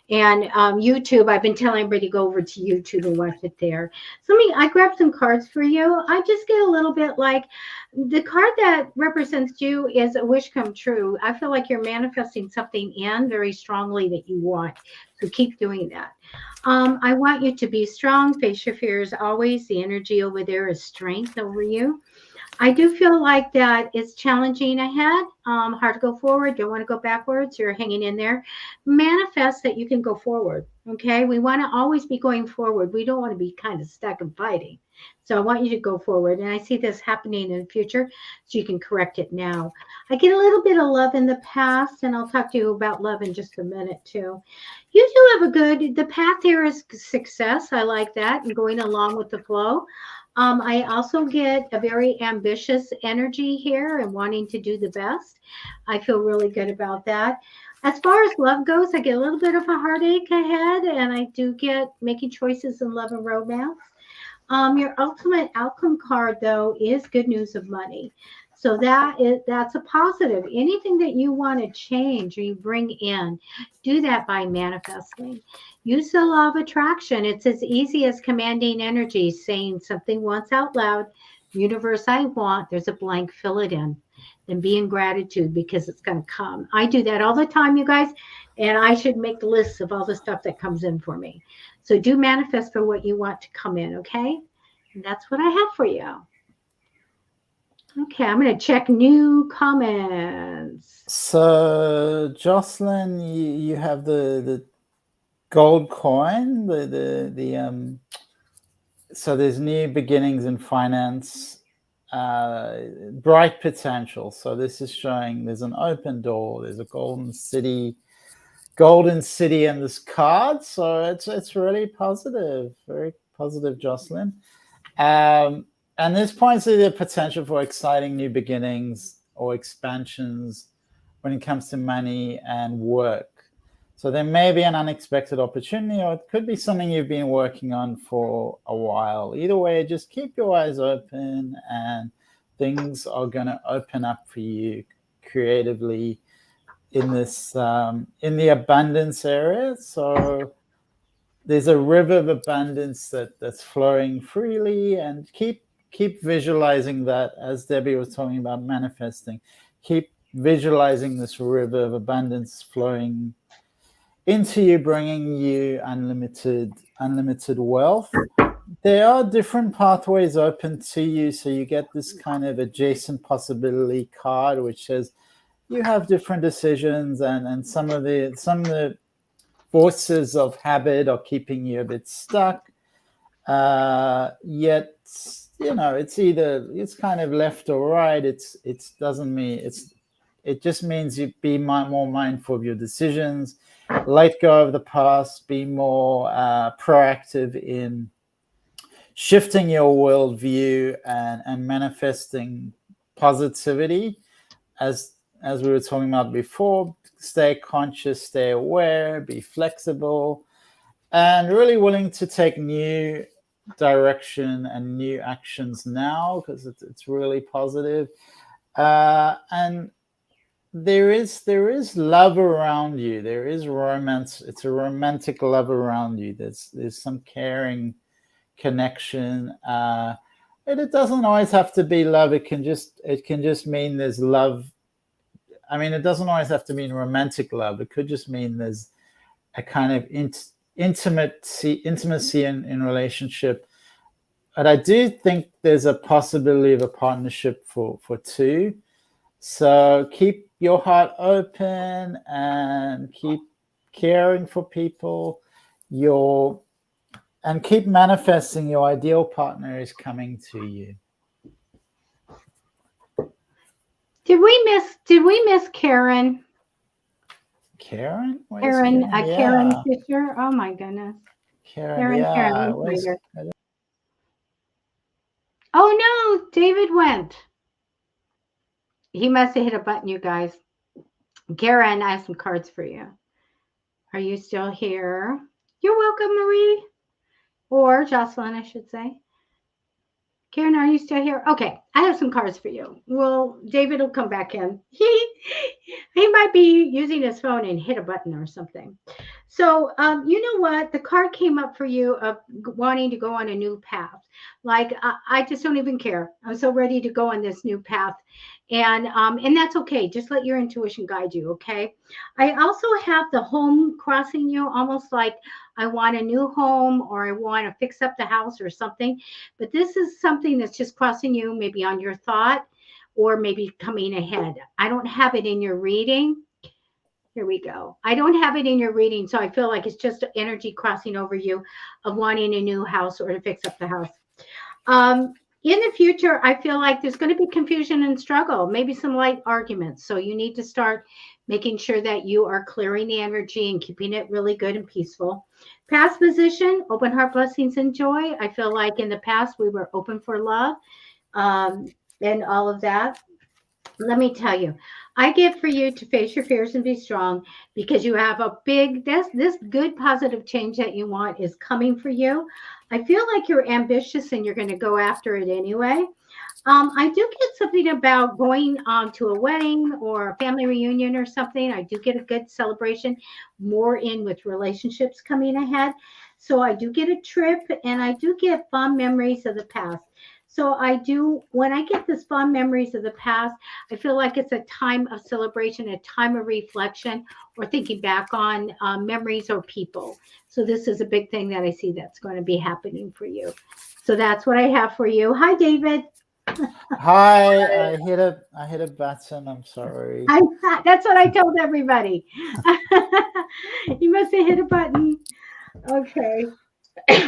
And YouTube, I've been telling everybody to go over to YouTube and watch it there. So I grabbed some cards for you. I just get a little bit like the card that represents you is a wish come true. I feel like you're manifesting something in very strongly that you want. So keep doing that. I want you to be strong, face your fears always. The energy over there is strength over you. I do feel like that it's challenging ahead, hard to go forward. Don't want to go backwards. You're hanging in there. Manifest that you can go forward. Okay. We want to always be going forward. We don't want to be kind of stuck and fighting. So I want you to go forward. And I see this happening in the future, so you can correct it now. I get a little bit of love in the past, and I'll talk to you about love in just a minute too. You do have the path here is success. I like that, and going along with the flow. I also get a very ambitious energy here and wanting to do the best. I feel really good about that. As far as love goes, I get a little bit of a heartache ahead, and I do get making choices in love and romance. Your ultimate outcome card, though, is good news of money. So that's a positive. Anything that you want to change or you bring in, do that by manifesting. Use the law of attraction. It's as easy as commanding energy, saying something once out loud, universe, I want, there's a blank, fill it in. Then be in gratitude, because it's going to come. I do that all the time, you guys, and I should make lists of all the stuff that comes in for me. So do manifest for what you want to come in, okay? And that's what I have for you. Okay, I'm going to check new comments. So, Jocelyn, you have the gold coin, so there's new beginnings in finance, bright potential. So this is showing there's an open door, there's a golden city in this card. So it's really positive, very positive, Jocelyn. And this points to the potential for exciting new beginnings or expansions when it comes to money and work. So there may be an unexpected opportunity, or it could be something you've been working on for a while. Either way, just keep your eyes open, and things are going to open up for you creatively in this in the abundance area. So there's a river of abundance that's flowing freely, and keep visualizing that, as Debbie was talking about manifesting. Keep visualizing this river of abundance flowing into you, bringing you unlimited wealth. There are different pathways open to you, so you get this kind of adjacent possibility card, which says you have different decisions, and some of the forces of habit are keeping you a bit stuck. Yet, it's kind of left or right. It doesn't mean it just means you be more mindful of your decisions, let go of the past, be more proactive in shifting your worldview and manifesting positivity. As we were talking about before, stay conscious, stay aware, be flexible, and really willing to take new direction and new actions now, because it's really positive. And there is love around you. There is romance. It's a romantic love around you. There's some caring connection. And it doesn't always have to be love. It can just mean there's love. I mean, it doesn't always have to mean romantic love. It could just mean there's a kind of intimacy in relationship. But I do think there's a possibility of a partnership for two. So keep your heart open and keep caring for people. And keep manifesting your ideal partner is coming to you. Did we miss Karen? Karen? Karen Fisher. Oh my goodness. Karen, yeah. Oh no, David went. He must have hit a button, you guys. Karen, I have some cards for you. Are you still here? You're welcome, Marie. Or Jocelyn, I should say. Karen, are you still here? Okay, I have some cards for you. Well, David will come back in. He might be using his phone and hit a button or something. So, you know what? The card came up for you of wanting to go on a new path. Like, I just don't even care. I'm so ready to go on this new path. And that's okay. Just let your intuition guide you, okay? I also have the home crossing you, almost like I want a new home or I want to fix up the house or something. But this is something that's just crossing you, maybe on your thought or maybe coming ahead. I don't have it in your reading. Here we go. I don't have it in your reading, so I feel like it's just energy crossing over you of wanting a new house or to fix up the house. In the future, I feel like there's going to be confusion and struggle, maybe some light arguments. So you need to start making sure that you are clearing the energy and keeping it really good and peaceful. Past position, open heart, blessings, and joy. I feel like in the past we were open for love and all of that. Let me tell you, I get for you to face your fears and be strong because you have a big, this good positive change that you want is coming for you. I feel like you're ambitious and you're going to go after it anyway. I do get something about going to a wedding or a family reunion or something. I do get a good celebration, more in with relationships coming ahead. So I do get a trip and I do get fond memories of the past. So I do, when I get this fond memories of the past, I feel like it's a time of celebration, a time of reflection, or thinking back on memories or people. So this is a big thing that I see that's going to be happening for you. So that's what I have for you. Hi, David. Hi, I hit a button. I'm sorry. That's what I told everybody. You must have hit a button. Okay.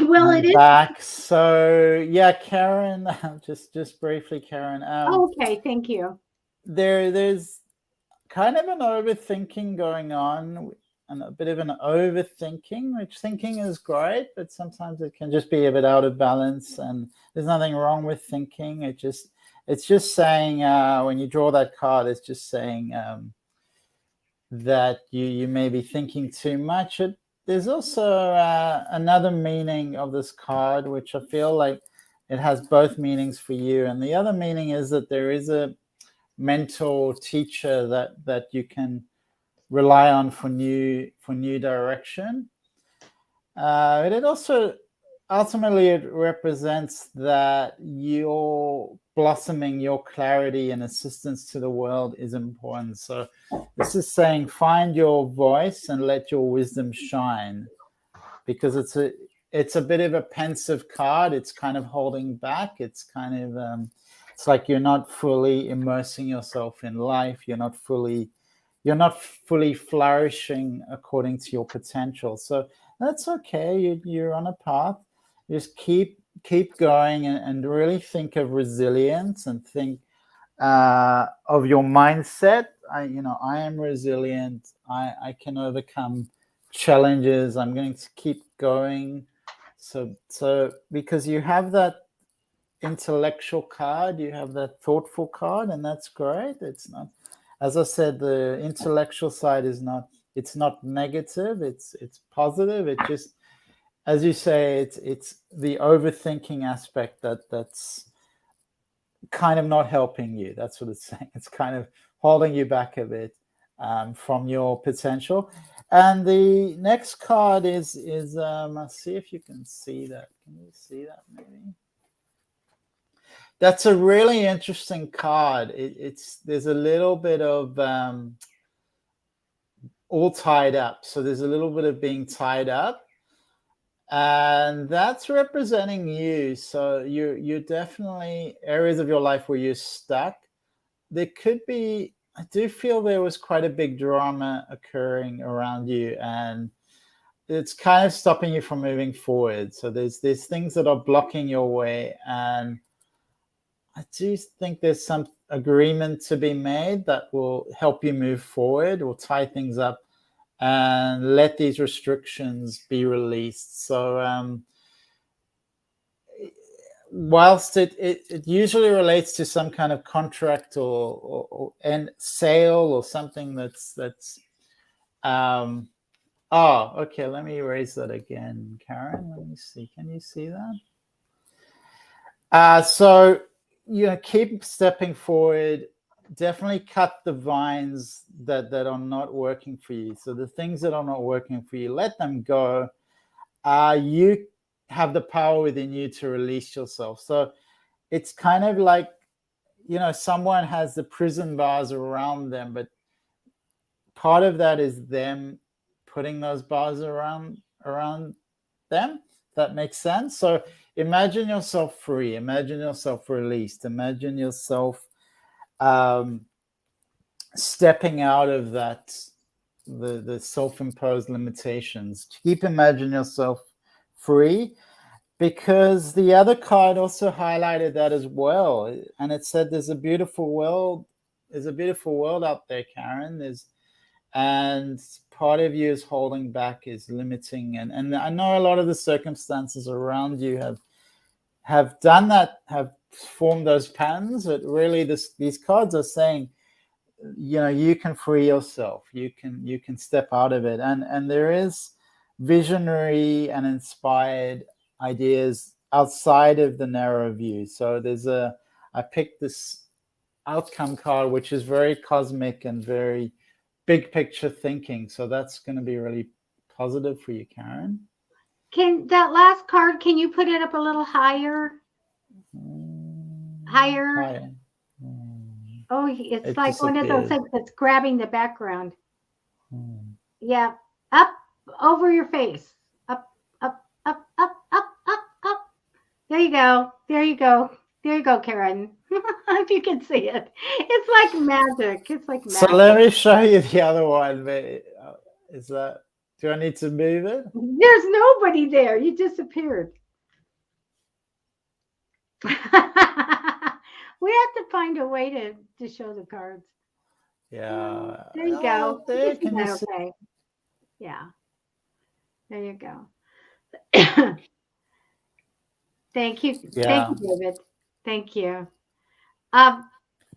Well, I'm back. So yeah, Karen, just briefly, Karen. Okay, thank you. There's kind of an overthinking going on, and a bit of an overthinking, which thinking is great, but sometimes it can just be a bit out of balance. And there's nothing wrong with thinking. It's just saying when you draw that card, it's just saying that you may be thinking too much. There's also another meaning of this card, which I feel like it has both meanings for you. And the other meaning is that there is a mentor teacher that you can rely on for new direction. But it also ultimately it represents that your blossoming, your clarity and assistance to the world is important. So this is saying find your voice and let your wisdom shine, because it's a bit of a pensive card. It's kind of holding back. It's kind of it's like you're not fully immersing yourself in life. You're not fully flourishing according to your potential. So that's okay. You're on a path. Just keep going and really think of resilience and think of your mindset. I am resilient. I can overcome challenges. I'm going to keep going. So because you have that intellectual card, you have that thoughtful card, and that's great. It's not, as I said, the intellectual side is not, it's not negative. It's positive. as you say, it's the overthinking aspect that's kind of not helping you. That's what it's saying. It's kind of holding you back a bit from your potential. And the next card is I'll see if you can see that. Can you see that maybe? That's a really interesting card. There's a little bit of all tied up. So there's a little bit of being tied up, and that's representing you. So you're definitely areas of your life where you're stuck. There could be, I do feel there was quite a big drama occurring around you, and it's kind of stopping you from moving forward. So there's things that are blocking your way, and I do think there's some agreement to be made that will help you move forward, will tie things up and let these restrictions be released. So whilst it usually relates to some kind of contract or and sale or something that's oh, okay, let me erase that again, Karen. Let me see. Can you see that? So keep stepping forward. Definitely cut the vines that are not working for you. So the things that are not working for you, let them go. You have the power within you to release yourself. So it's kind of like, someone has the prison bars around them, but part of that is them putting those bars around them. That makes sense. So imagine yourself free, imagine yourself released, imagine yourself stepping out of that, the self-imposed limitations. Keep imagine yourself free, because the other card also highlighted that as well, and it said there's a beautiful world out there, Karen. And part of you is holding back, is limiting, and I know a lot of the circumstances around you have done that, have formed those patterns, but really these cards are saying, you can free yourself, you can step out of it, and there is visionary and inspired ideas outside of the narrow view. So I picked this outcome card, which is very cosmic and very big picture thinking. So that's going to be really positive for you, Karen. Can that last card, can you put it up a little higher? Higher. Oh, it's like one of those things that's grabbing the background. Yeah. Up over your face. Up, up, up, up, up, up, up. There you go. There you go. There you go, Karen. If you can see it. It's like magic. It's like magic. So let me show you the other one. Do I need to move it? There's nobody there. You disappeared. We have to find a way to show the cards. Yeah. There you go. There, can you see? Okay. Yeah. There you go. Thank you. Yeah. Thank you, David. Thank you.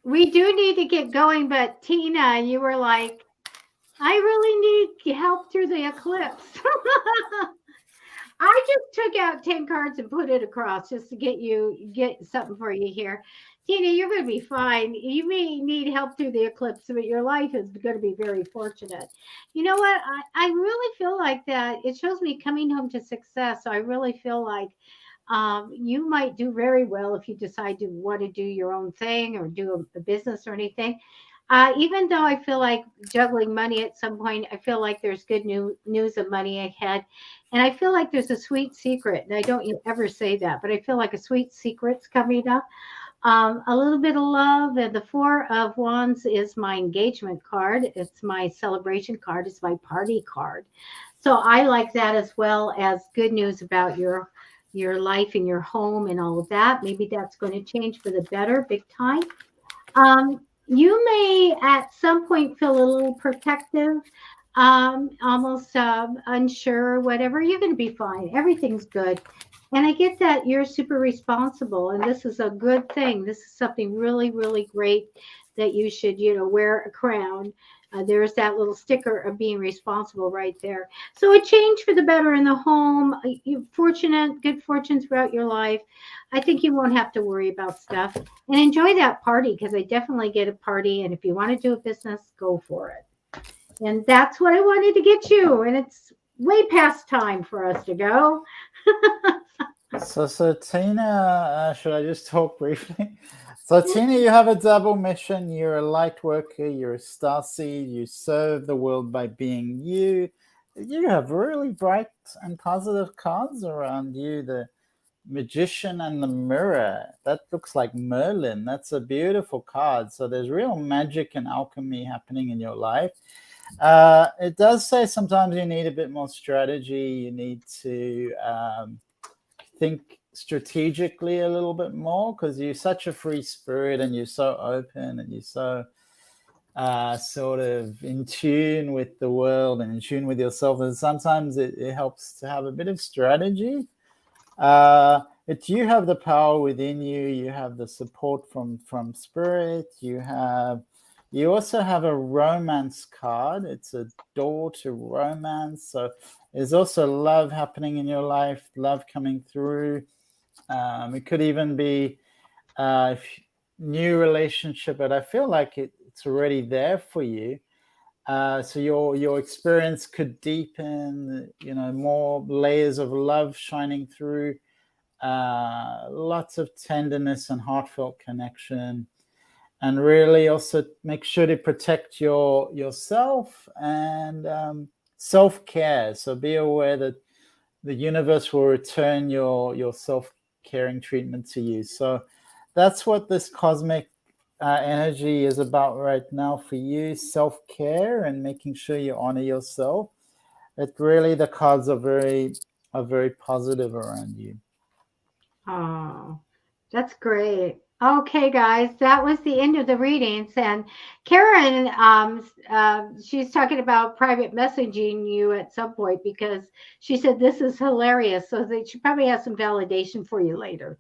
We do need to get going, but Tina, you were like, I really need help through the eclipse. I just took out 10 cards and put it across just to get something for you here. Tina, you're going to be fine. You may need help through the eclipse, but your life is going to be very fortunate. You know what? I really feel like that. It shows me coming home to success. So I really feel like you might do very well if you decide to want to do your own thing or do a business or anything. Even though I feel like juggling money at some point, I feel like there's good news of money ahead. And I feel like there's a sweet secret. And I don't ever say that, but I feel like a sweet secret's coming up. A little bit of love. And the Four of Wands is my engagement card. It's my celebration card. It's my party card. So I like that, as well as good news about your life and your home and all of that. Maybe that's going to change for the better, big time. You may at some point feel a little protective, almost unsure, whatever. You're going to be fine. Everything's good. And I get that you're super responsible, and this is a good thing. This is something really, really great that you should, wear a crown There's that little sticker of being responsible right there. So a change for the better in the home. You fortunate, good fortune throughout your life. I think you won't have to worry about stuff, and enjoy that party, because I definitely get a party. And if you want to do a business, go for it. And that's what I wanted to get you. And it's way past time for us to go. So Tina, should I just talk briefly? So Tina, you have a double mission. You're a light worker. You're a starseed. You serve the world by being you. You have really bright and positive cards around you. The Magician and the Mirror. That looks like Merlin. That's a beautiful card. So there's real magic and alchemy happening in your life. It does say sometimes you need a bit more strategy. You need to think strategically a little bit more, because you're such a free spirit and you're so open and you're so sort of in tune with the world and in tune with yourself. And sometimes it helps to have a bit of strategy. But you have the power within you. You have the support from spirit. You also have a romance card. It's a door to romance. So there's also love happening in your life, love coming through. It could even be new relationship, but I feel like it's already there for you. So your experience could deepen, more layers of love shining through, lots of tenderness and heartfelt connection. And really also make sure to protect yourself and self-care. So be aware that the universe will return your self-caring treatment to you. So that's what this cosmic energy is about right now for you, self-care and making sure you honor yourself. It really, the cards are very positive around you. Oh, that's great. Okay, guys, that was the end of the readings. And Karen, she's talking about private messaging you at some point, because she said this is hilarious. So that she probably has some validation for you later.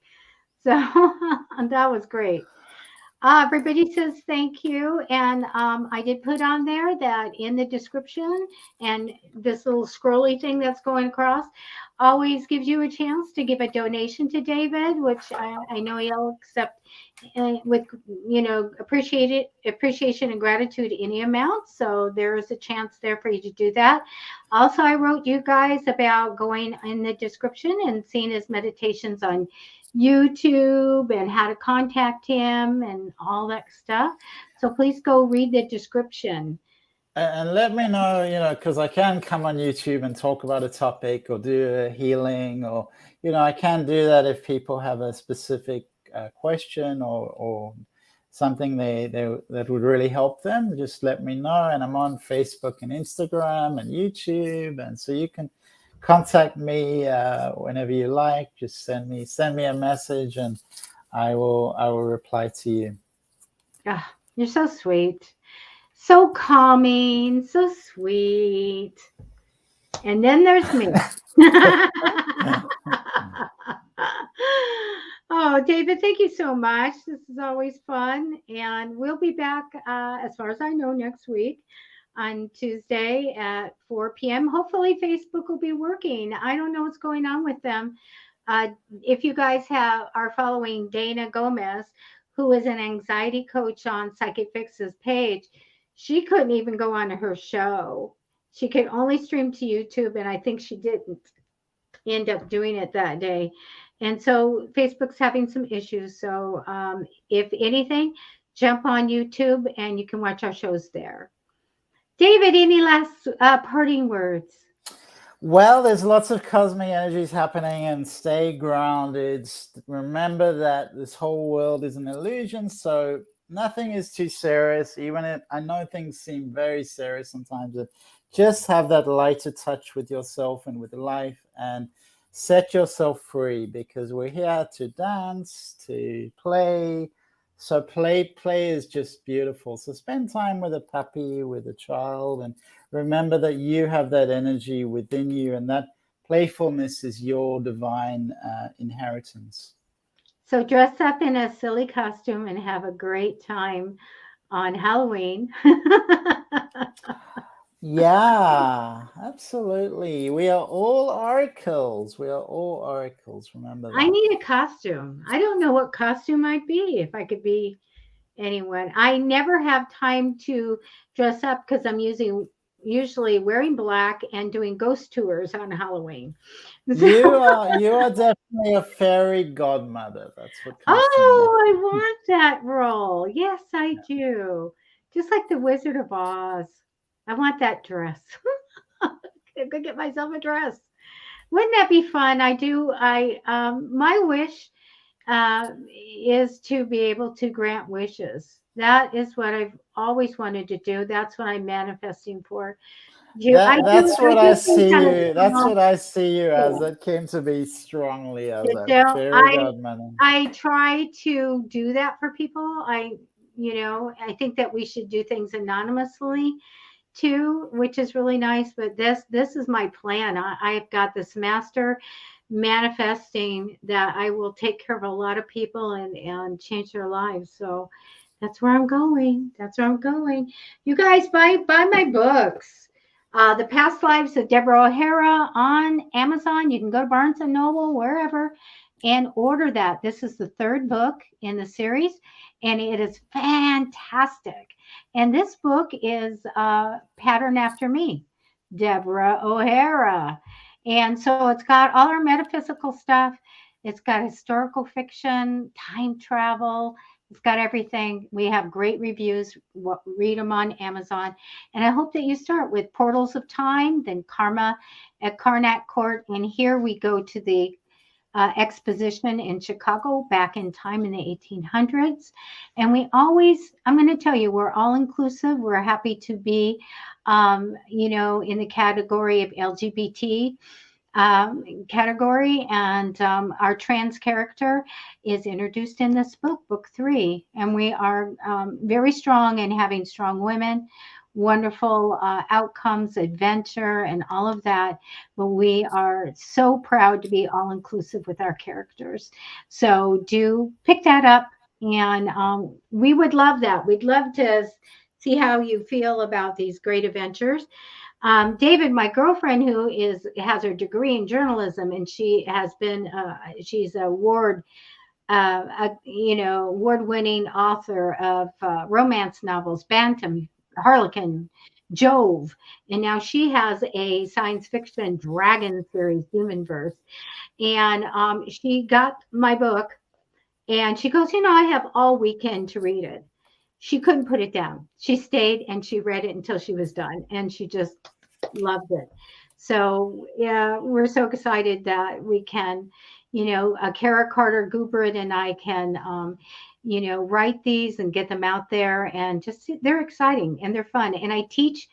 So that was great. Everybody says thank you. And I did put on there that in the description, and this little scrolly thing that's going across always gives you a chance to give a donation to David, which I know he'll accept with, appreciation and gratitude, any amount. So there's a chance there for you to do that. Also, I wrote you guys about going in the description and seeing his meditations on YouTube and how to contact him and all that stuff. So please go read the description. And let me know, because I can come on YouTube and talk about a topic or do a healing, or, I can do that if people have a specific question or something that would really help them. Just let me know. And I'm on Facebook and Instagram and YouTube. And so you can contact me whenever you like. Just send me a message and I will reply to you. Oh, you're so sweet. So calming, so sweet. And then there's me. Oh, David, thank you so much. This is always fun. And we'll be back, as far as I know, next week on Tuesday at 4 p.m. Hopefully, Facebook will be working. I don't know what's going on with them. If you guys are following Dana Gomez, who is an anxiety coach on Psychic Fix's page, she couldn't even go on to her show. She could only stream to YouTube, and I think she didn't end up doing it that day. And so Facebook's having some issues. So if anything, jump on YouTube and you can watch our shows there. David, any last parting words? Well, there's lots of cosmic energies happening, and stay grounded. Remember that this whole world is an illusion, so nothing is too serious. I know things seem very serious sometimes, but just have that lighter touch with yourself and with life, and set yourself free, because we're here to dance, to play. So play is just beautiful. So spend time with a puppy, with a child, and remember that you have that energy within you, and that playfulness is your divine inheritance. So dress up in a silly costume and have a great time on Halloween. Yeah, absolutely. We are all oracles. We are all oracles. Remember I that. need a costume. I don't know what costume I'd be if I could be anyone. I never have time to dress up because I'm usually wearing black and doing ghost tours on Halloween. So, You are definitely a fairy godmother. That's what comes to mind. oh, I want that role. Yes, I do. Just like the Wizard of Oz. I want that dress. I'm gonna get myself a dress. Wouldn't that be fun? I do. My wish uh, is to be able to grant wishes. That is what I've always wanted to do. That's what I'm manifesting for. That's I what I do things see on a you. That's small what I see you as. scale. That came to be strongly as You a know, fairy godmother. I try to do that for people. I think that we should do things anonymously too, which is really nice. But this is my plan. I've got this master manifesting that I will take care of a lot of people and change their lives. So that's where I'm going. That's where I'm going. You guys buy my books. The Past Lives of Deborah O'Hara on Amazon. You can go to Barnes and Noble, wherever, and order that. This is the third book in the series, and it is fantastic. And this book is patterned after me, Deborah O'Hara. And so it's got all our metaphysical stuff. It's got historical fiction, time travel, it's got everything. We have great reviews. Read them on Amazon. And I hope that you start with Portals of Time, then Karma at Karnak Court. And here we go to the exposition in Chicago back in time in the 1800s. And I'm going to tell you, we're all inclusive. We're happy to be, in the category of LGBT category, and our trans character is introduced in this book 3, and we are very strong in having strong women, wonderful outcomes, adventure, and all of that. But we are so proud to be all inclusive with our characters. So do pick that up, and we would love that. We'd love to see how you feel about these great adventures. David, my girlfriend, who has her degree in journalism, and she has been she's a award-winning author of romance novels, Bantam, Harlequin, Jove, and now she has a science fiction dragon series, Demonverse, and she got my book, and she goes, I have all weekend to read it. She couldn't put it down. She stayed and she read it until she was done, and she just loved it. So yeah, we're so excited that we can, Kara Carter Goubert and I can, write these and get them out there, and just they're exciting and they're fun. And I teach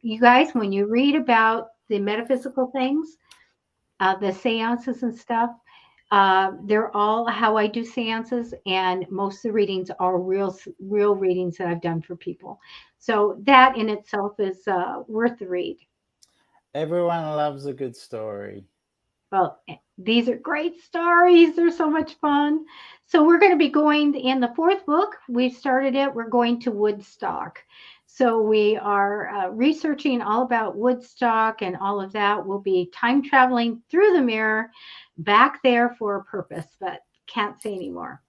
you guys, when you read about the metaphysical things, the seances and stuff. They're all how I do seances, and most of the readings are real readings that I've done for people. So that in itself is worth the read. Everyone loves a good story. Well, these are great stories. They're so much fun. So we're going to be going in the 4th book. We've started it. We're going to Woodstock. So we are researching all about Woodstock and all of that. We'll be time traveling through the mirror back there for a purpose, but can't say anymore.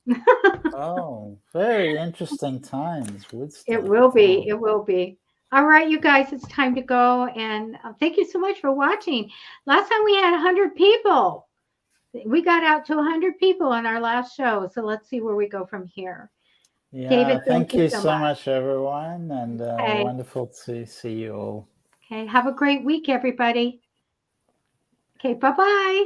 Oh, very interesting times. Woodstock. It will be. It will be. All right, you guys, it's time to go. And thank you so much for watching. Last time we had 100 people. We got out to 100 people on our last show. So let's see where we go from here. Yeah, David, thank you so much, everyone. And okay. Wonderful to see you all. Okay, have a great week, everybody. Okay, bye-bye.